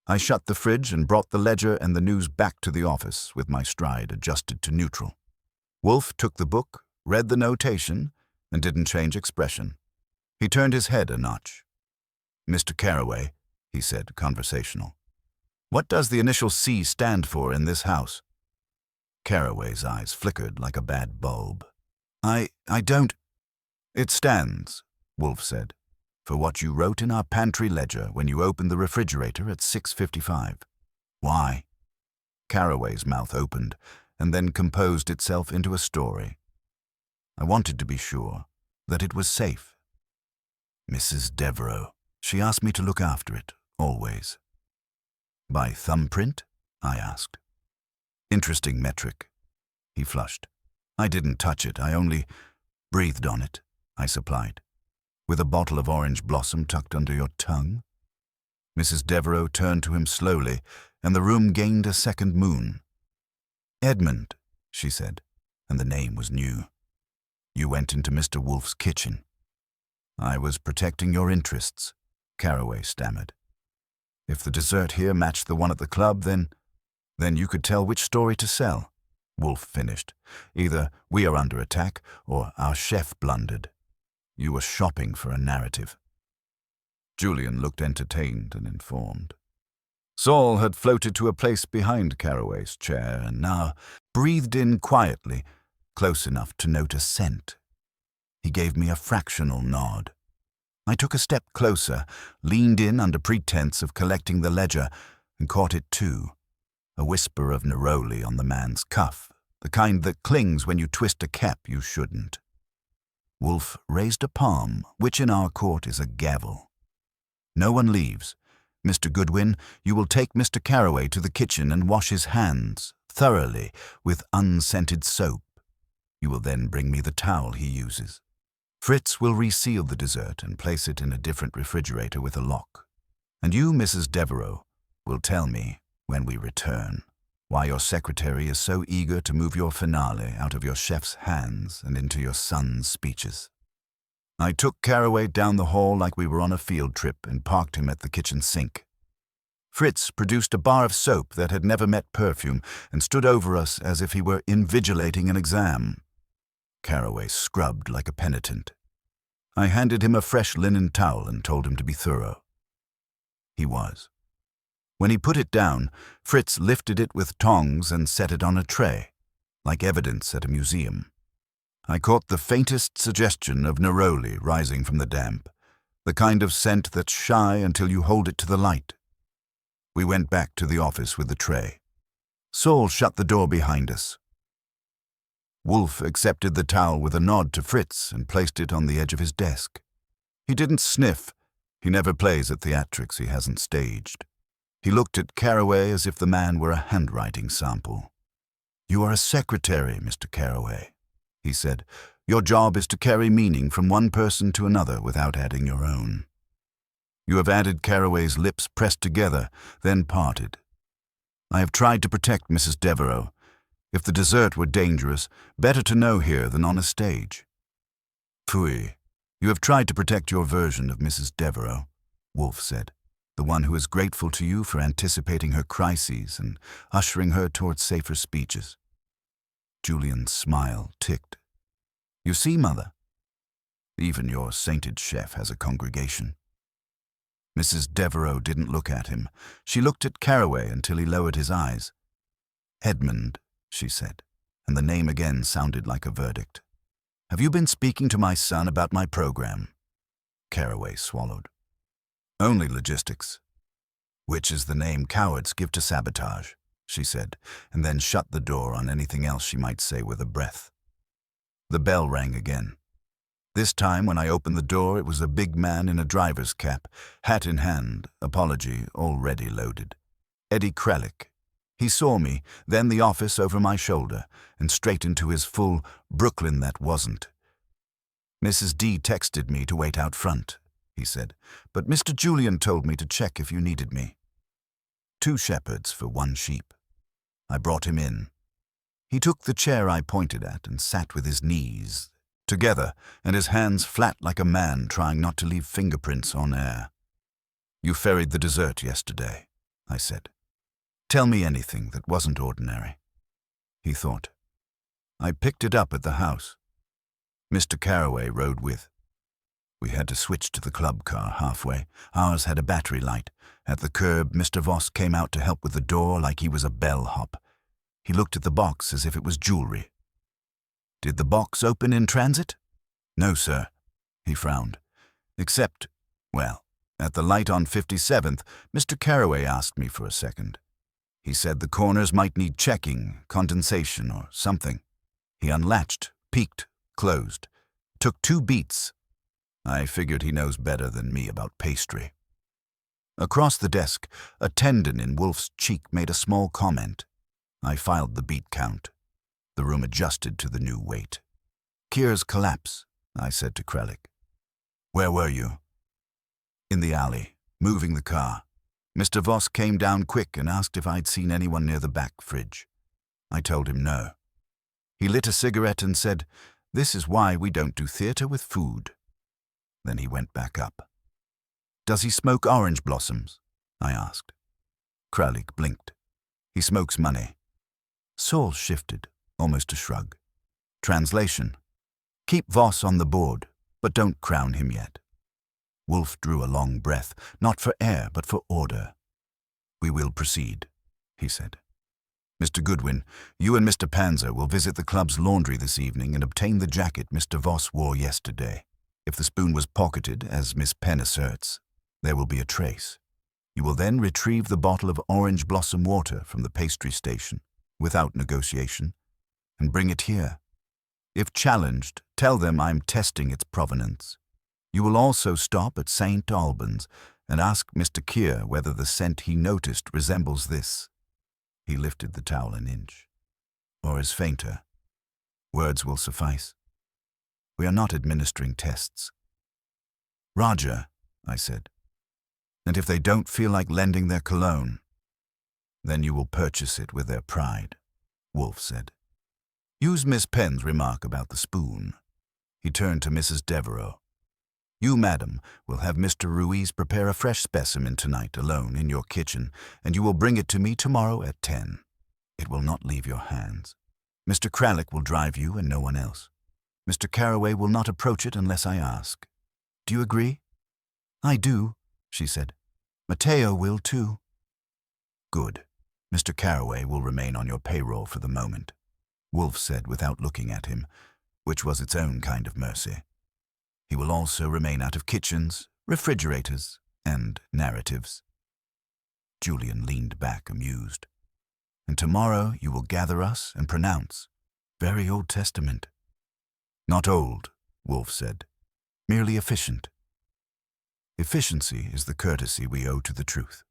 I shut the fridge and brought the ledger and the news back to the office with my stride adjusted to neutral. Wolfe took the book, read the notation, and didn't change expression. He turned his head a notch. "Mr. Caraway," he said, conversational, "what does the initial C stand for in this house?" Caraway's eyes flickered like a bad bulb. I don't—" "It stands," Wolfe said, "for what you wrote in our pantry ledger when you opened the refrigerator at 6:55. "Why?" Caraway's mouth opened and then composed itself into a story. "I wanted to be sure that it was safe. Mrs. Devereux, she asked me to look after it, always." "By thumbprint?" I asked. "Interesting metric." He flushed. "I didn't touch it, I only breathed on it," I supplied. "With a bottle of orange blossom tucked under your tongue?" Mrs. Devereux turned to him slowly, and the room gained a second moon. "Edmund," she said, and the name was new. "You went into Mr. Wolfe's kitchen." "I was protecting your interests," Caraway stammered. "If the dessert here matched the one at the club, then you could tell which story to sell," Wolfe finished. "Either we are under attack or our chef blundered. You were shopping for a narrative." Julian looked entertained and informed. Saul had floated to a place behind Caraway's chair and now breathed in quietly, close enough to note a scent. He gave me a fractional nod. I took a step closer, leaned in under pretense of collecting the ledger, and caught it too. A whisper of neroli on the man's cuff, the kind that clings when you twist a cap you shouldn't. Wolfe raised a palm, which in our court is a gavel. "No one leaves. Mr. Goodwin, you will take Mr. Caraway to the kitchen and wash his hands, thoroughly, with unscented soap. You will then bring me the towel he uses. Fritz will reseal the dessert and place it in a different refrigerator with a lock. And you, Mrs. Devereux, will tell me, when we return, why your secretary is so eager to move your finale out of your chef's hands and into your son's speeches." I took Caraway down the hall like we were on a field trip and parked him at the kitchen sink. Fritz produced a bar of soap that had never met perfume and stood over us as if he were invigilating an exam. Caraway scrubbed like a penitent. I handed him a fresh linen towel and told him to be thorough. He was. When he put it down, Fritz lifted it with tongs and set it on a tray, like evidence at a museum. I caught the faintest suggestion of neroli rising from the damp, the kind of scent that's shy until you hold it to the light. We went back to the office with the tray. Saul shut the door behind us. Wolfe accepted the towel with a nod to Fritz and placed it on the edge of his desk. He didn't sniff. He never plays at theatrics he hasn't staged. He looked at Carraway as if the man were a handwriting sample. "You are a secretary, Mr. Carraway," he said. "Your job is to carry meaning from one person to another without adding your own." You have added. Carraway's lips pressed together, then parted. "I have tried to protect Mrs. Devereux. If the dessert were dangerous, better to know here than on a stage." "Phooey, you have tried to protect your version of Mrs. Devereux," Wolfe said, "the one who is grateful to you for anticipating her crises and ushering her towards safer speeches." Julian's smile ticked. "You see, Mother, even your sainted chef has a congregation." Mrs. Devereux didn't look at him. She looked at Carraway until he lowered his eyes. "Edmund," she said, and the name again sounded like a verdict. "Have you been speaking to my son about my program?" Carraway swallowed. "Only logistics." "Which is the name cowards give to sabotage," she said, and then shut the door on anything else she might say with a breath. The bell rang again. This time, when I opened the door, it was a big man in a driver's cap, hat in hand, apology already loaded. Eddie Kralik. He saw me, then the office over my shoulder, and straight into his full Brooklyn that wasn't. "Mrs. D texted me to wait out front," he said, "but Mr. Julian told me to check if you needed me." 2 shepherds for 1 sheep. I brought him in. He took the chair I pointed at and sat with his knees together and his hands flat like a man trying not to leave fingerprints on air. "You ferried the dessert yesterday," I said. "Tell me anything that wasn't ordinary." He thought. "I picked it up at the house. Mr. Carraway rode with. We had to switch to the club car halfway. Ours had a battery light. At the curb, Mr. Voss came out to help with the door like he was a bellhop. He looked at the box as if it was jewelry." "Did the box open in transit?" "No, sir." He frowned. "Except, well, at the light on 57th, Mr. Carraway asked me for a second. He said the corners might need checking, condensation or something. He unlatched, peeked, closed. Took 2 beats. I figured he knows better than me about pastry." Across the desk, a tendon in Wolfe's cheek made a small comment. I filed the beat count. The room adjusted to the new weight. "Kier's collapse," I said to Kralik. "Where were you?" "In the alley, moving the car. Mr. Voss came down quick and asked if I'd seen anyone near the back fridge. I told him no. He lit a cigarette and said, 'This is why we don't do theater with food.' Then he went back up." "Does he smoke orange blossoms?" I asked. Kralik blinked. "He smokes money." Saul shifted, almost a shrug. Translation: "Keep Voss on the board, but don't crown him yet." Wolfe drew a long breath, not for air, but for order. "We will proceed," he said. "Mr. Goodwin, you and Mr. Panzer will visit the club's laundry this evening and obtain the jacket Mr. Voss wore yesterday. If the spoon was pocketed, as Miss Penn asserts, there will be a trace. You will then retrieve the bottle of orange blossom water from the pastry station, without negotiation, and bring it here. If challenged, tell them I'm testing its provenance. You will also stop at St. Albans and ask Mr. Kier whether the scent he noticed resembles this." He lifted the towel an inch. "Or is fainter. Words will suffice. We are not administering tests." "Roger," I said. "And if they don't feel like lending their cologne, then you will purchase it with their pride," Wolfe said. "Use Miss Penn's remark about the spoon." He turned to Mrs. Devereux. "You, madam, will have Mr. Ruiz prepare a fresh specimen tonight alone in your kitchen, and you will bring it to me tomorrow at 10. It will not leave your hands. Mr. Kralik will drive you and no one else. Mr. Carraway will not approach it unless I ask. Do you agree?" "I do," she said. "Mateo will too." Good. Mr. Carraway will remain on your payroll for the moment, Wolfe said without looking at him, which was its own kind of mercy. He will also remain out of kitchens, refrigerators, and narratives. Julian leaned back, amused. And tomorrow you will gather us and pronounce. Very Old Testament. Not old, Wolfe said. Merely efficient. Efficiency is the courtesy we owe to the truth.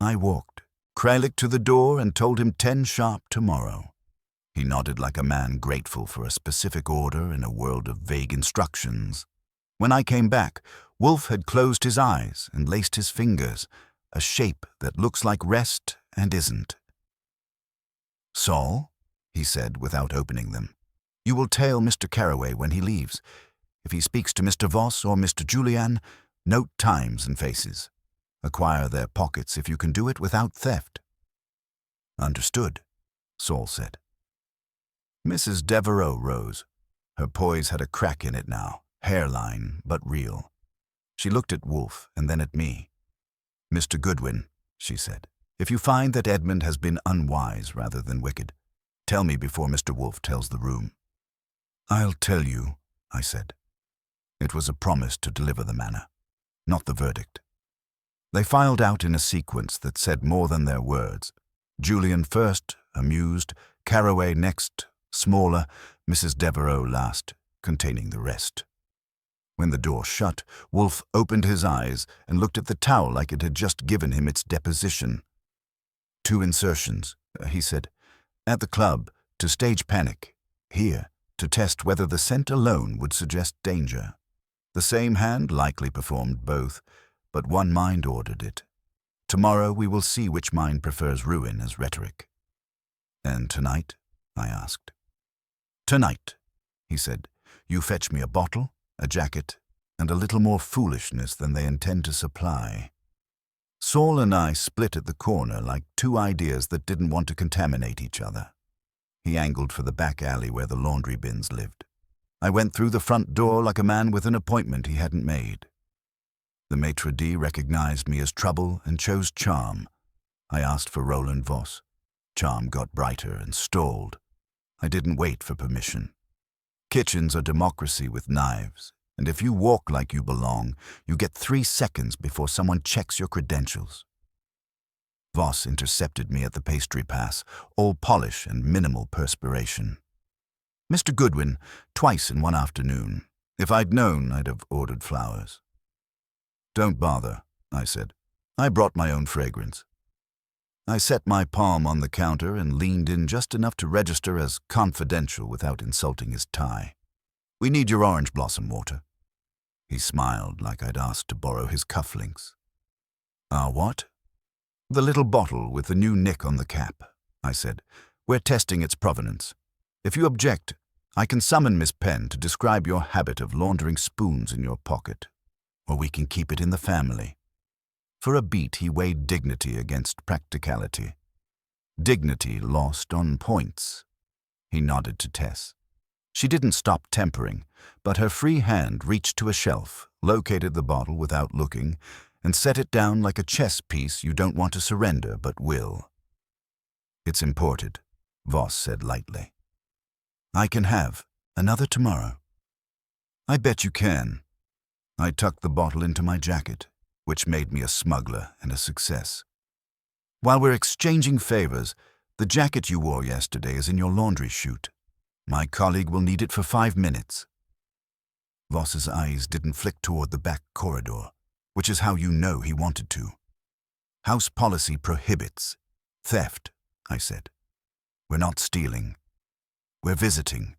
I walked Kralik to the door and told him 10 sharp tomorrow. He nodded like a man grateful for a specific order in a world of vague instructions. When I came back, Wolfe had closed his eyes and laced his fingers, a shape that looks like rest and isn't. Saul, he said without opening them, you will tail Mr. Carraway when he leaves. If he speaks to Mr. Voss or Mr. Julian, note times and faces. Acquire their pockets if you can do it without theft. Understood, Saul said. Mrs. Devereux rose. Her poise had a crack in it now, hairline, but real. She looked at Wolfe and then at me. Mr. Goodwin, she said, if you find that Edmund has been unwise rather than wicked, tell me before Mr. Wolfe tells the room. I'll tell you, I said. It was a promise to deliver the manna, not the verdict. They filed out in a sequence that said more than their words. Julian first, amused, Carraway next, smaller, Mrs. Devereux last, containing the rest. When the door shut, Wolfe opened his eyes and looked at the towel like it had just given him its deposition. 2 insertions, he said. At the club, to stage panic. Here, to test whether the scent alone would suggest danger. The same hand likely performed both, but one mind ordered it. Tomorrow we will see which mind prefers ruin as rhetoric. And tonight? I asked. Tonight, he said, you fetch me a bottle, a jacket, and a little more foolishness than they intend to supply. Saul and I split at the corner like 2 ideas that didn't want to contaminate each other. He angled for the back alley where the laundry bins lived. I went through the front door like a man with an appointment he hadn't made. The maitre d' recognized me as trouble and chose charm. I asked for Roland Voss. Charm got brighter and stalled. I didn't wait for permission. Kitchens are democracy with knives, and if you walk like you belong, you get 3 seconds before someone checks your credentials. Voss intercepted me at the pastry pass, all polish and minimal perspiration. Mr. Goodwin, twice in one afternoon. If I'd known, I'd have ordered flowers. Don't bother, I said. I brought my own fragrance. I set my palm on the counter and leaned in just enough to register as confidential without insulting his tie. We need your orange blossom water. He smiled like I'd asked to borrow his cufflinks. What? The little bottle with the new nick on the cap, I said. We're testing its provenance. If you object, I can summon Miss Penn to describe your habit of laundering spoons in your pocket, or we can keep it in the family. For a beat, he weighed dignity against practicality. Dignity lost on points. He nodded to Tess. She didn't stop tempering, but her free hand reached to a shelf, located the bottle without looking, and set it down like a chess piece you don't want to surrender but will. It's imported, Voss said lightly. I can have another tomorrow. I bet you can. I tucked the bottle into my jacket, which made me a smuggler and a success. While we're exchanging favors, the jacket you wore yesterday is in your laundry chute. My colleague will need it for 5 minutes. Voss's eyes didn't flick toward the back corridor, which is how you know he wanted to. House policy prohibits theft, I said. We're not stealing. We're visiting.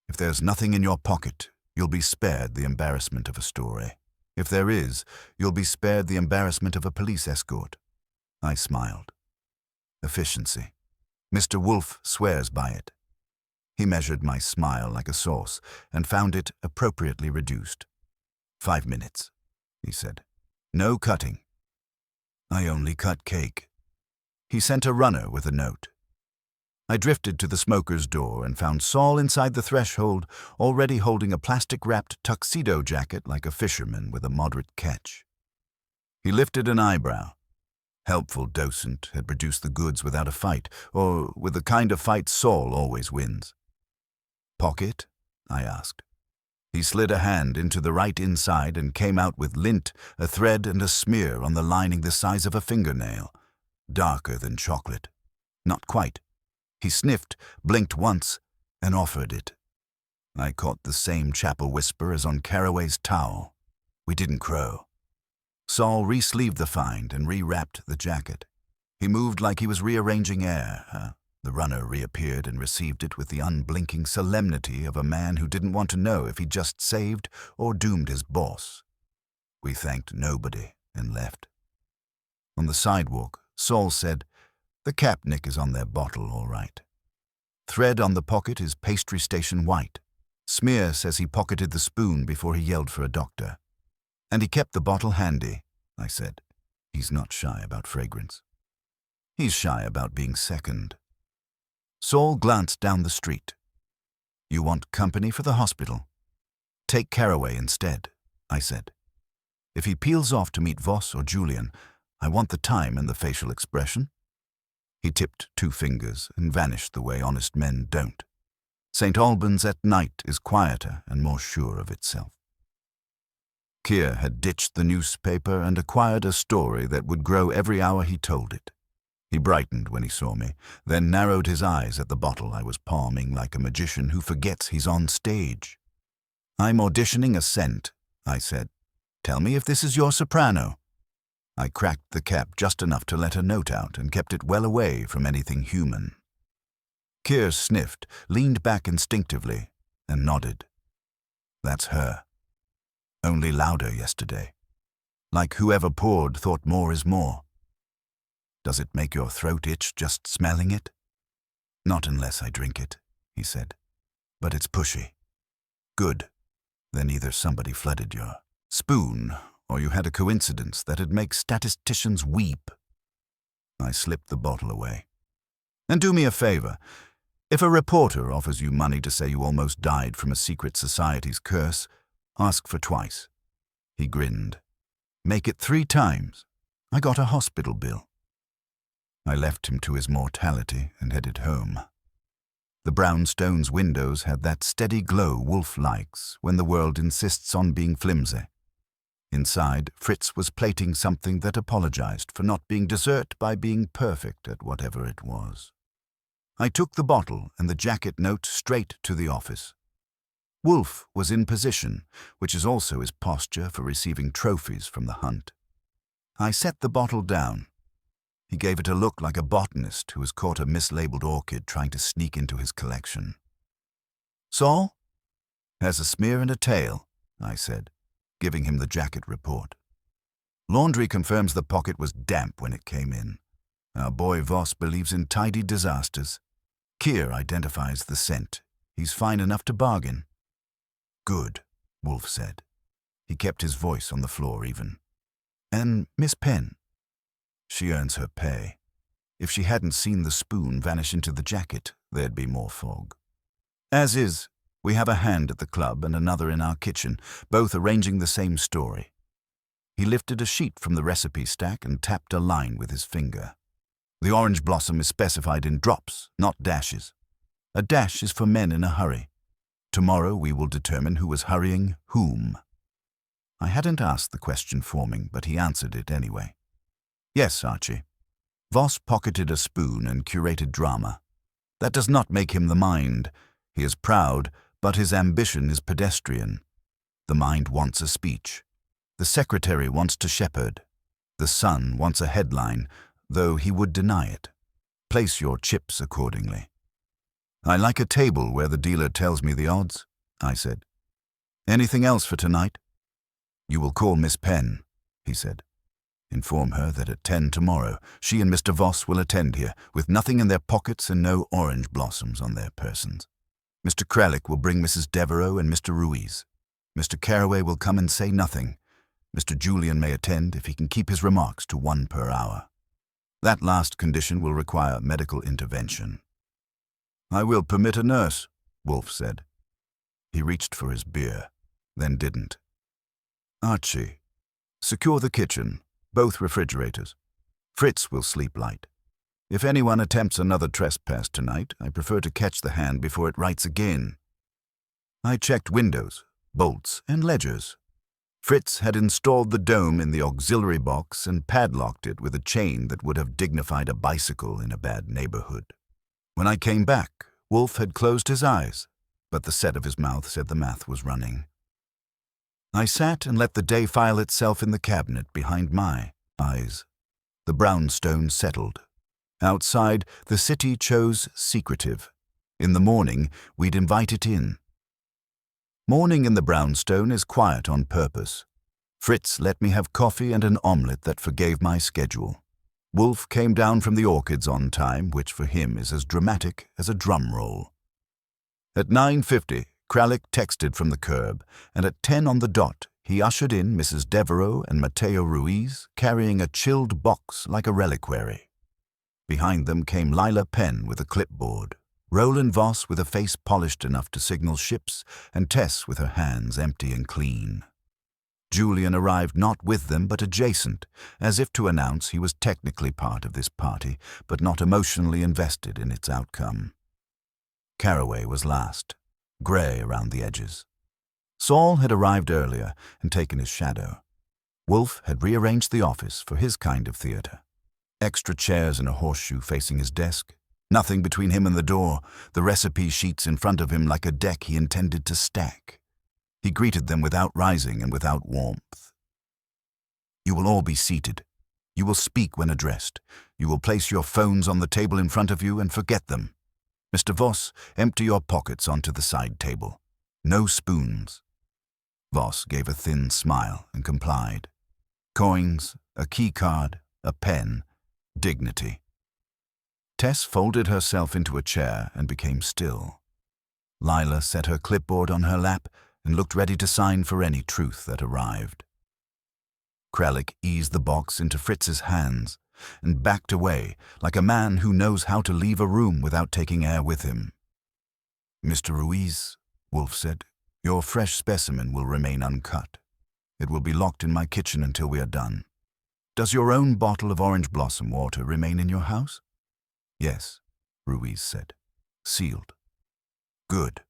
If there's nothing in your pocket, you'll be spared the embarrassment of a story. If there is, you'll be spared the embarrassment of a police escort. I smiled. Efficiency. Mr. Wolfe swears by it. He measured my smile like a sauce and found it appropriately reduced. 5 minutes, he said. No cutting. I only cut cake. He sent a runner with a note. I drifted to the smoker's door and found Saul inside the threshold, already holding a plastic-wrapped tuxedo jacket like a fisherman with a moderate catch. He lifted an eyebrow. Helpful docent had produced the goods without a fight, or with the kind of fight Saul always wins. "Pocket?" I asked. He slid a hand into the right inside and came out with lint, a thread, and a smear on the lining the size of a fingernail, darker than chocolate. Not quite. He sniffed, blinked once, and offered it. I caught the same chapel whisper as on Caraway's towel. We didn't crow. Saul re-sleeved the find and re-wrapped the jacket. He moved like he was rearranging air. The runner reappeared and received it with the unblinking solemnity of a man who didn't want to know if he just saved or doomed his boss. We thanked nobody and left. On the sidewalk, Saul said, "The cap nick is on their bottle, all right. Thread on the pocket is pastry station white. Smear says he pocketed the spoon before he yelled for a doctor. And he kept the bottle handy," I said. "He's not shy about fragrance. He's shy about being second." Saul glanced down the street. "You want company for the hospital? Take Caraway instead," I said. "If he peels off to meet Voss or Julian, I want the time and the facial expression." He tipped 2 fingers and vanished the way honest men don't. St. Albans at night is quieter and more sure of itself. Keir had ditched the newspaper and acquired a story that would grow every hour he told it. He brightened when he saw me, then narrowed his eyes at the bottle I was palming like a magician who forgets he's on stage. "I'm auditioning a scent," I said. "Tell me if this is your soprano." I cracked the cap just enough to let a note out and kept it well away from anything human. Keir sniffed, leaned back instinctively, and nodded. "That's her. Only louder yesterday. Like whoever poured thought more is more." "Does it make your throat itch just smelling it?" "Not unless I drink it," he said. "But it's pushy." "Good. Then either somebody flooded your spoon, or you had a coincidence that'd make statisticians weep." I slipped the bottle away. "And do me a favor. If a reporter offers you money to say you almost died from a secret society's curse, ask for twice." He grinned. "Make it 3 times. I got a hospital bill." I left him to his mortality and headed home. The brownstone's windows had that steady glow Wolfe likes when the world insists on being flimsy. Inside, Fritz was plating something that apologized for not being dessert by being perfect at whatever it was. I took the bottle and the jacket note straight to the office. Wolfe was in position, which is also his posture for receiving trophies from the hunt. I set the bottle down. He gave it a look like a botanist who has caught a mislabeled orchid trying to sneak into his collection. "Saul? Has a smear and a tail," I said, giving him the jacket report. "Laundry confirms the pocket was damp when it came in. Our boy Voss believes in tidy disasters. Keir identifies the scent. He's fine enough to bargain." "Good," Wolfe said. He kept his voice on the floor even. "And Miss Penn? She earns her pay. If she hadn't seen the spoon vanish into the jacket, there'd be more fog. As is, we have a hand at the club and another in our kitchen, both arranging the same story." He lifted a sheet from the recipe stack and tapped a line with his finger. "The orange blossom is specified in drops, not dashes. A dash is for men in a hurry. Tomorrow we will determine who was hurrying whom." I hadn't asked the question forming, but he answered it anyway. "Yes, Archie. Voss pocketed a spoon and curated drama. That does not make him the mind. He is proud, but his ambition is pedestrian. The mind wants a speech. The secretary wants to shepherd. The Sun wants a headline, though he would deny it. Place your chips accordingly." "I like a table where the dealer tells me the odds," I said. "Anything else for tonight?" "You will call Miss Penn," he said. "Inform her that at 10 tomorrow, she and Mr. Voss will attend here, with nothing in their pockets and no orange blossoms on their persons. Mr. Kralik will bring Mrs. Devereux and Mr. Ruiz. Mr. Caraway will come and say nothing. Mr. Julian may attend if he can keep his remarks to 1 per hour. That last condition will require medical intervention." "I will permit a nurse," Wolfe said. He reached for his beer, then didn't. "Archie, secure the kitchen, both refrigerators. Fritz will sleep light. If anyone attempts another trespass tonight, I prefer to catch the hand before it writes again. I checked windows, bolts, and ledgers. Fritz had installed the dome in the auxiliary box and padlocked it with a chain that would have dignified a bicycle in a bad neighborhood. When I came back, Wolfe had closed his eyes, but the set of his mouth said the math was running. I sat and let the day file itself in the cabinet behind my eyes. The brownstone settled. Outside, the city chose secretive. In the morning, we'd invite it in. Morning in the brownstone is quiet on purpose. Fritz let me have coffee and an omelette that forgave my schedule. Wolfe came down from the orchids on time, which for him is as dramatic as a drum roll. At 9:50, Kralik texted from the curb, and at 10 on the dot, he ushered in Mrs. Devereaux and Mateo Ruiz, carrying a chilled box like a reliquary. Behind them came Lila Penn with a clipboard, Roland Voss with a face polished enough to signal ships, and Tess with her hands empty and clean. Julian arrived not with them but adjacent, as if to announce he was technically part of this party, but not emotionally invested in its outcome. Caraway was last, grey around the edges. Saul had arrived earlier and taken his shadow. Wolfe had rearranged the office for his kind of theatre. Extra chairs and a horseshoe facing his desk. Nothing between him and the door, the recipe sheets in front of him like a deck he intended to stack. He greeted them without rising and without warmth. You will all be seated. You will speak when addressed. You will place your phones on the table in front of you and forget them. Mr. Voss, empty your pockets onto the side table. No spoons. Voss gave a thin smile and complied. Coins, a key card, a pen, dignity. Tess folded herself into a chair and became still. Lila set her clipboard on her lap and looked ready to sign for any truth that arrived. Kralik eased the box into Fritz's hands and backed away like a man who knows how to leave a room without taking air with him. Mr. Ruiz, Wolfe said, your fresh specimen will remain uncut. It will be locked in my kitchen until we are done. Does your own bottle of orange blossom water remain in your house? Yes, Ruiz said. Sealed. Good.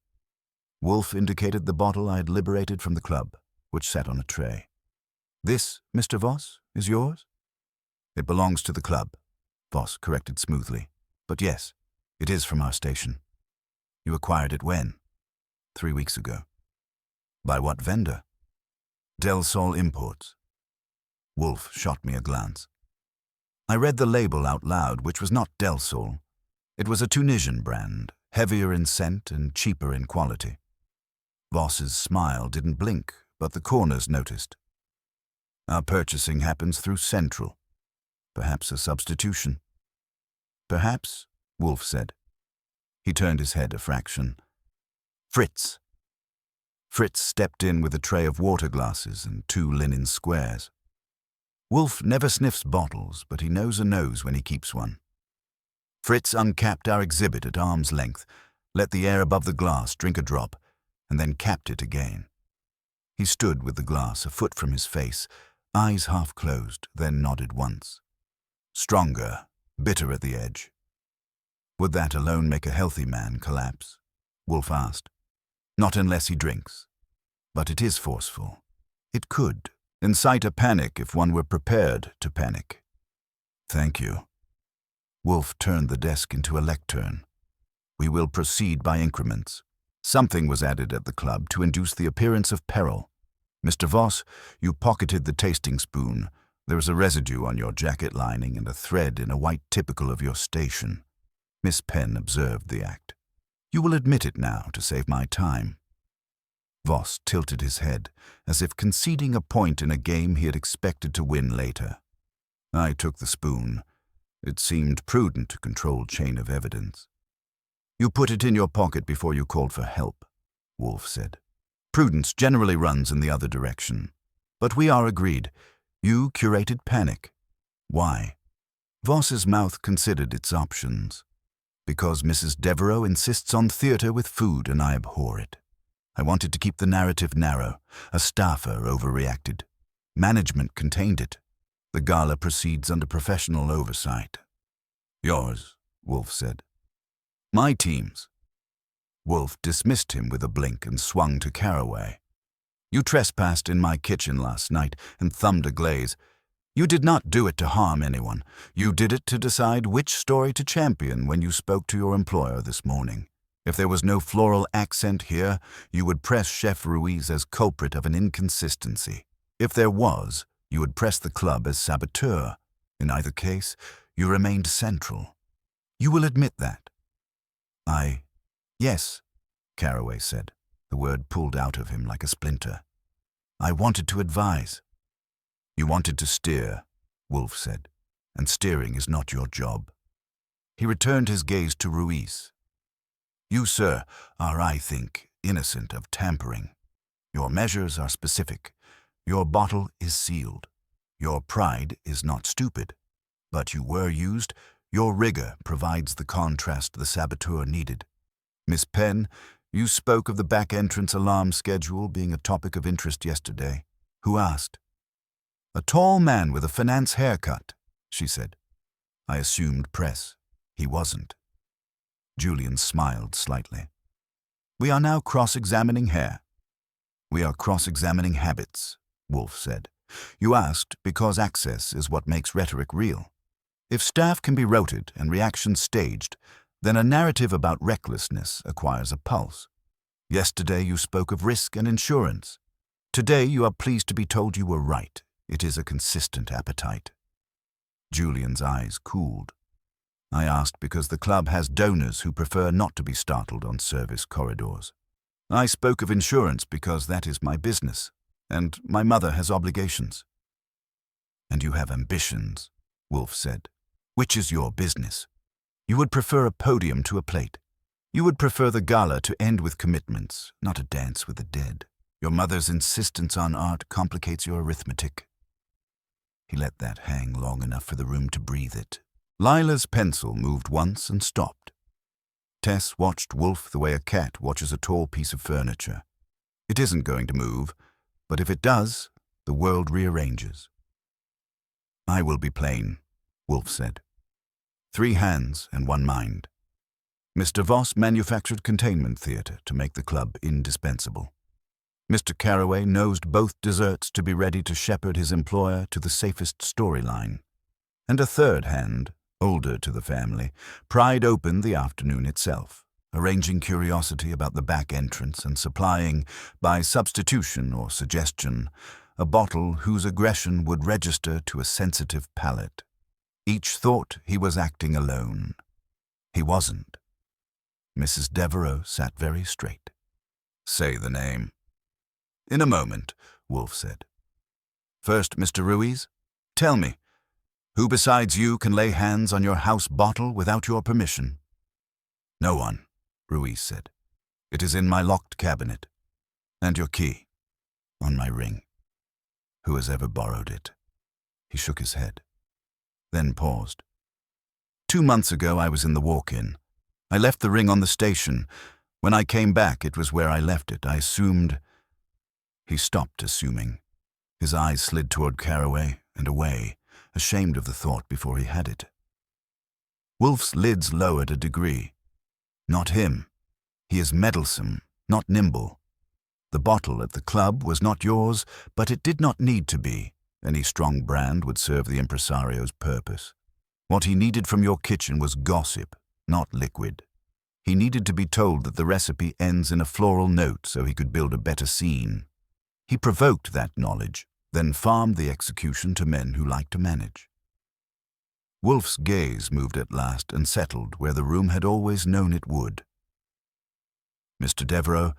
Wolfe indicated the bottle I had liberated from the club, which sat on a tray. This, Mr. Voss, is yours? It belongs to the club, Voss corrected smoothly. But yes, it is from our station. You acquired it when? 3 weeks ago. By what vendor? Del Sol Imports. Wolfe shot me a glance. I read the label out loud, which was not Del Sol. It was a Tunisian brand, heavier in scent and cheaper in quality. Voss's smile didn't blink, but the corners noticed. Our purchasing happens through Central. Perhaps a substitution. Perhaps, Wolfe said. He turned his head a fraction. Fritz. Fritz stepped in with a tray of water glasses and 2 linen squares. Wolfe never sniffs bottles, but he knows a nose when he keeps one. Fritz uncapped our exhibit at arm's length, let the air above the glass drink a drop, and then capped it again. He stood with the glass a foot from his face, eyes half closed, then nodded once. Stronger, bitter at the edge. Would that alone make a healthy man collapse? Wolfe asked. Not unless he drinks. But it is forceful. It could incite a panic if one were prepared to panic. Thank you. Wolfe turned the desk into a lectern. We will proceed by increments. Something was added at the club to induce the appearance of peril. Mr. Voss, you pocketed the tasting spoon. There is a residue on your jacket lining and a thread in a white typical of your station. Miss Penn observed the act. You will admit it now to save my time. Voss tilted his head, as if conceding a point in a game he had expected to win later. I took the spoon. It seemed prudent to control chain of evidence. You put it in your pocket before you called for help, Wolfe said. Prudence generally runs in the other direction. But we are agreed. You curated panic. Why? Voss's mouth considered its options. Because Mrs. Devereaux insists on theatre with food and I abhor it. I wanted to keep the narrative narrow. A staffer overreacted. Management contained it. The gala proceeds under professional oversight. Yours, Wolfe said. My team's. Wolfe dismissed him with a blink and swung to Caraway. You trespassed in my kitchen last night and thumbed a glaze. You did not do it to harm anyone. You did it to decide which story to champion when you spoke to your employer this morning. If there was no floral accent here, you would press Chef Ruiz as culprit of an inconsistency. If there was, you would press the club as saboteur. In either case, you remained central. You will admit that. Yes, Caraway said, the word pulled out of him like a splinter. I wanted to advise. You wanted to steer, Wolfe said, and steering is not your job. He returned his gaze to Ruiz. You, sir, are, I think, innocent of tampering. Your measures are specific. Your bottle is sealed. Your pride is not stupid. But you were used. Your rigor provides the contrast the saboteur needed. Miss Penn, you spoke of the back entrance alarm schedule being a topic of interest yesterday. Who asked? A tall man with a finance haircut, she said. I assumed press. He wasn't. Julian smiled slightly. We are now cross-examining hair. We are cross-examining habits, Wolfe said. You asked because access is what makes rhetoric real. If staff can be roted and reactions staged, then a narrative about recklessness acquires a pulse. Yesterday you spoke of risk and insurance. Today you are pleased to be told you were right. It is a consistent appetite. Julian's eyes cooled. I asked because the club has donors who prefer not to be startled on service corridors. I spoke of insurance because that is my business, and my mother has obligations. And you have ambitions, Wolfe said. Which is your business? You would prefer a podium to a plate. You would prefer the gala to end with commitments, not a dance with the dead. Your mother's insistence on art complicates your arithmetic. He let that hang long enough for the room to breathe it. Lila's pencil moved once and stopped. Tess watched Wolfe the way a cat watches a tall piece of furniture. It isn't going to move, but if it does, the world rearranges. I will be plain, Wolfe said. 3 hands and 1 mind. Mr. Voss manufactured containment theatre to make the club indispensable. Mr. Caraway nosed both desserts to be ready to shepherd his employer to the safest storyline. And a 3rd hand, older to the family, pried open the afternoon itself, arranging curiosity about the back entrance and supplying, by substitution or suggestion, a bottle whose aggression would register to a sensitive palate. Each thought he was acting alone. He wasn't. Mrs. Devereux sat very straight. Say the name. In a moment, Wolfe said. First, Mr. Ruiz, tell me, who besides you can lay hands on your house bottle without your permission? No one, Ruiz said. It is in my locked cabinet. And your key? On my ring. Who has ever borrowed it? He shook his head. Then paused. 2 months ago I was in the walk-in. I left the ring on the station. When I came back, it was where I left it. I assumed... He stopped assuming. His eyes slid toward Caraway and away, ashamed of the thought before he had it. Wolfe's lids lowered a degree. Not him. He is meddlesome, not nimble. The bottle at the club was not yours, but it did not need to be. Any strong brand would serve the impresario's purpose. What he needed from your kitchen was gossip, not liquid. He needed to be told that the recipe ends in a floral note so he could build a better scene. He provoked that knowledge, then farmed the execution to men who liked to manage. Wolfe's gaze moved at last and settled where the room had always known it would. Mr. Devereux,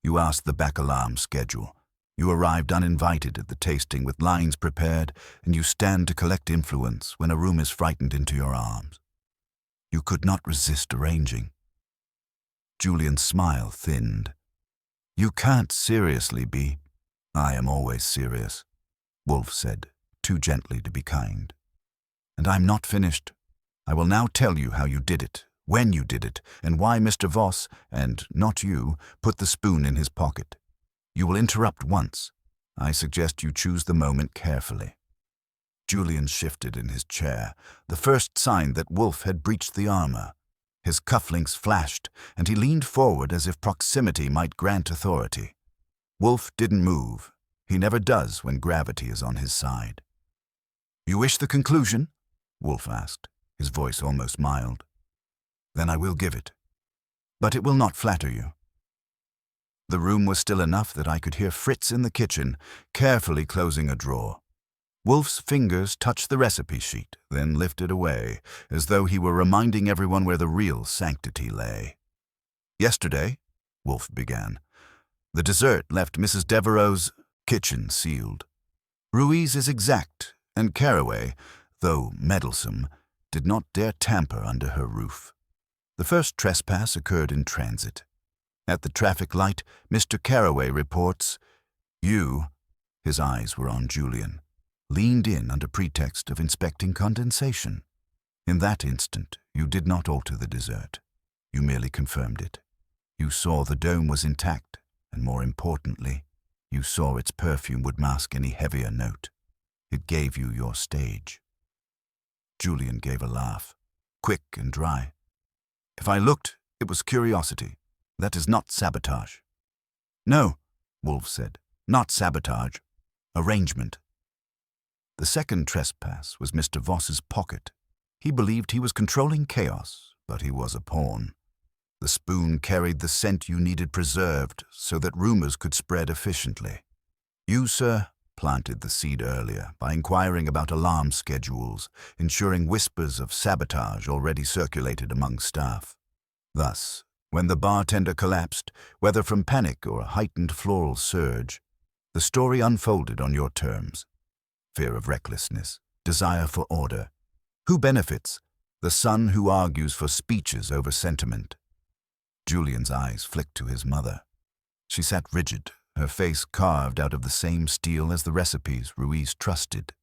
you asked the back alarm schedule. You arrived uninvited at the tasting with lines prepared, and you stand to collect influence when a room is frightened into your arms. You could not resist arranging. Julian's smile thinned. You can't seriously be. I am always serious, Wolfe said, too gently to be kind. And I'm not finished. I will now tell you how you did it, when you did it, and why Mr. Voss, and not you, put the spoon in his pocket. You will interrupt once. I suggest you choose the moment carefully. Julian shifted in his chair, the first sign that Wolfe had breached the armor. His cufflinks flashed, and he leaned forward as if proximity might grant authority. Wolfe didn't move. He never does when gravity is on his side. "You wish the conclusion?" Wolfe asked, his voice almost mild. "Then I will give it. But it will not flatter you." The room was still enough that I could hear Fritz in the kitchen, carefully closing a drawer. Wolfe's fingers touched the recipe sheet, then lifted away, as though he were reminding everyone where the real sanctity lay. "Yesterday," Wolfe began, "the dessert left Mrs. Devereux's kitchen sealed. Ruiz is exact, and Caraway, though meddlesome, did not dare tamper under her roof. The first trespass occurred in transit. At the traffic light, Mr. Caraway reports, you," his eyes were on Julian, "leaned in under pretext of inspecting condensation. In that instant, you did not alter the dessert. You merely confirmed it. You saw the dome was intact, and more importantly, you saw its perfume would mask any heavier note. It gave you your stage." Julian gave a laugh, quick and dry. "If I looked, it was curiosity. That is not sabotage." "No," Wolfe said, "not sabotage. Arrangement." The second trespass was Mr. Voss's pocket. He believed he was controlling chaos, but he was a pawn. The spoon carried the scent you needed preserved so that rumors could spread efficiently. You, sir, planted the seed earlier by inquiring about alarm schedules, ensuring whispers of sabotage already circulated among staff. Thus, when the bartender collapsed, whether from panic or a heightened floral surge, the story unfolded on your terms. Fear of recklessness, desire for order. Who benefits? The son who argues for speeches over sentiment. Julian's eyes flicked to his mother. She sat rigid, her face carved out of the same steel as the recipes Ruiz trusted.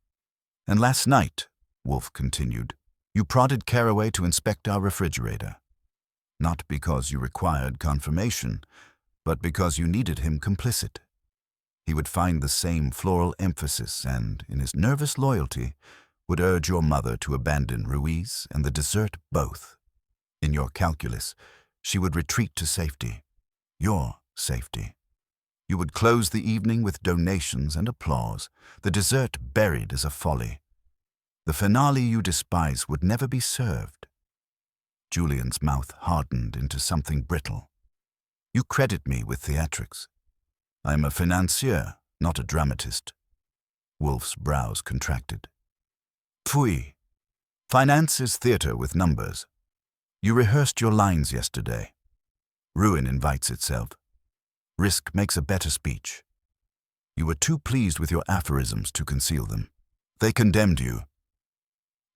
"And last night," Wolfe continued, "you prodded Caraway to inspect our refrigerator. Not because you required confirmation, but because you needed him complicit. He would find the same floral emphasis and, in his nervous loyalty, would urge your mother to abandon Ruiz and the dessert both. In your calculus, she would retreat to safety. Your safety. You would close the evening with donations and applause, the dessert buried as a folly. The finale you despise would never be served." Julian's mouth hardened into something brittle. "You credit me with theatrics. I am a financier, not a dramatist." Wolfe's brows contracted. "Pfui. Finance is theater with numbers. You rehearsed your lines yesterday. Ruin invites itself. Risk makes a better speech. You were too pleased with your aphorisms to conceal them. They condemned you."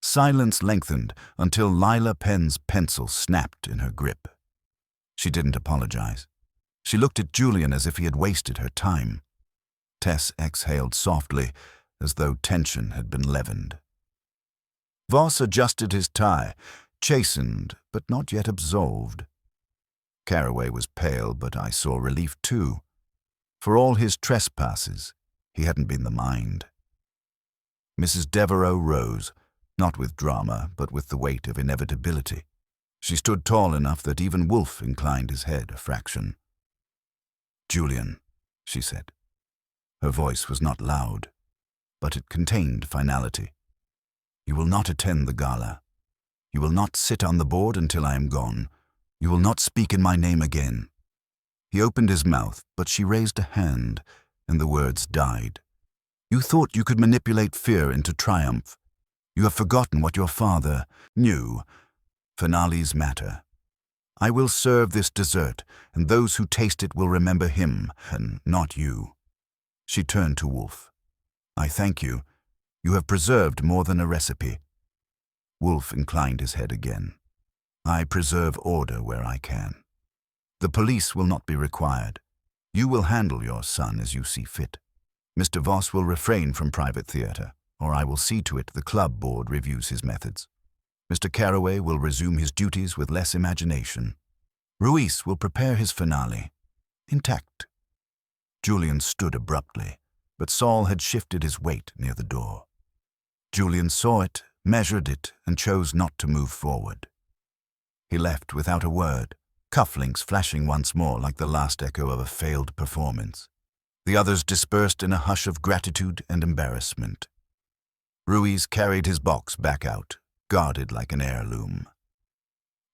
Silence lengthened until Lila Penn's pencil snapped in her grip. She didn't apologize. She looked at Julian as if he had wasted her time. Tess exhaled softly, as though tension had been leavened. Voss adjusted his tie, chastened but not yet absolved. Caraway was pale, but I saw relief too. For all his trespasses, he hadn't been the mind. Mrs. Devereux rose, not with drama, but with the weight of inevitability. She stood tall enough that even Wolfe inclined his head a fraction. "Julian," she said. Her voice was not loud, but it contained finality. "You will not attend the gala. You will not sit on the board until I am gone. You will not speak in my name again." He opened his mouth, but she raised a hand, and the words died. "You thought you could manipulate fear into triumph. You have forgotten what your father knew. Finales matter. I will serve this dessert, and those who taste it will remember him, and not you." She turned to Wolfe. "I thank you. You have preserved more than a recipe." Wolfe inclined his head again. "I preserve order where I can. The police will not be required. You will handle your son as you see fit. Mr. Voss will refrain from private theater, or I will see to it the club board reviews his methods. Mr. Caraway will resume his duties with less imagination. Ruiz will prepare his finale, intact." Julian stood abruptly, but Saul had shifted his weight near the door. Julian saw it, measured it, and chose not to move forward. He left without a word, cufflinks flashing once more like the last echo of a failed performance. The others dispersed in a hush of gratitude and embarrassment. Ruiz carried his box back out, guarded like an heirloom.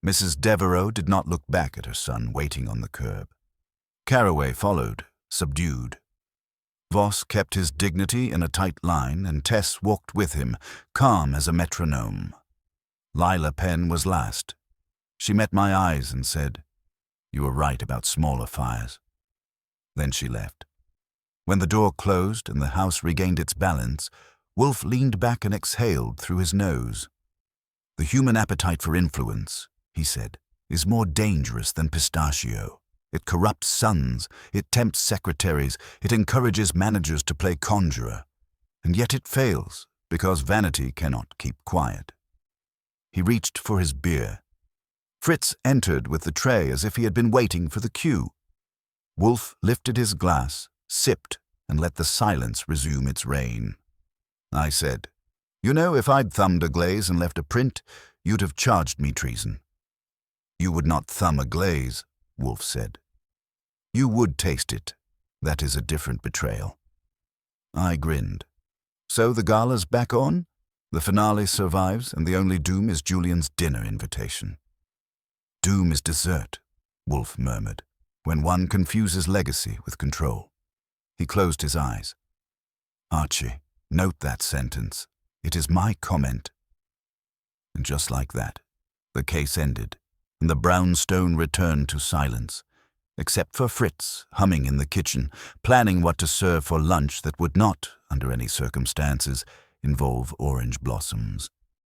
Mrs. Devereux did not look back at her son waiting on the curb. Caraway followed, subdued. Voss kept his dignity in a tight line, and Tess walked with him, calm as a metronome. Lila Penn was last. She met my eyes and said, "You were right about smaller fires." Then she left. When the door closed and the house regained its balance, Wolfe leaned back and exhaled through his nose. "The human appetite for influence," he said, "is more dangerous than pistachio. It corrupts sons, it tempts secretaries, it encourages managers to play conjurer. And yet it fails, because vanity cannot keep quiet." He reached for his beer. Fritz entered with the tray as if he had been waiting for the cue. Wolfe lifted his glass, sipped, and let the silence resume its reign. I said, "You know, if I'd thumbed a glaze and left a print, you'd have charged me treason." "You would not thumb a glaze," Wolfe said. "You would taste it. That is a different betrayal." I grinned. "So the gala's back on? The finale survives, and the only doom is Julian's dinner invitation." "Doom is dessert," Wolfe murmured, "when one confuses legacy with control." He closed his eyes. "Archie, note that sentence. It is my comment." And just like that, the case ended, and the brownstone returned to silence, except for Fritz humming in the kitchen, planning what to serve for lunch that would not, under any circumstances, involve orange blossoms.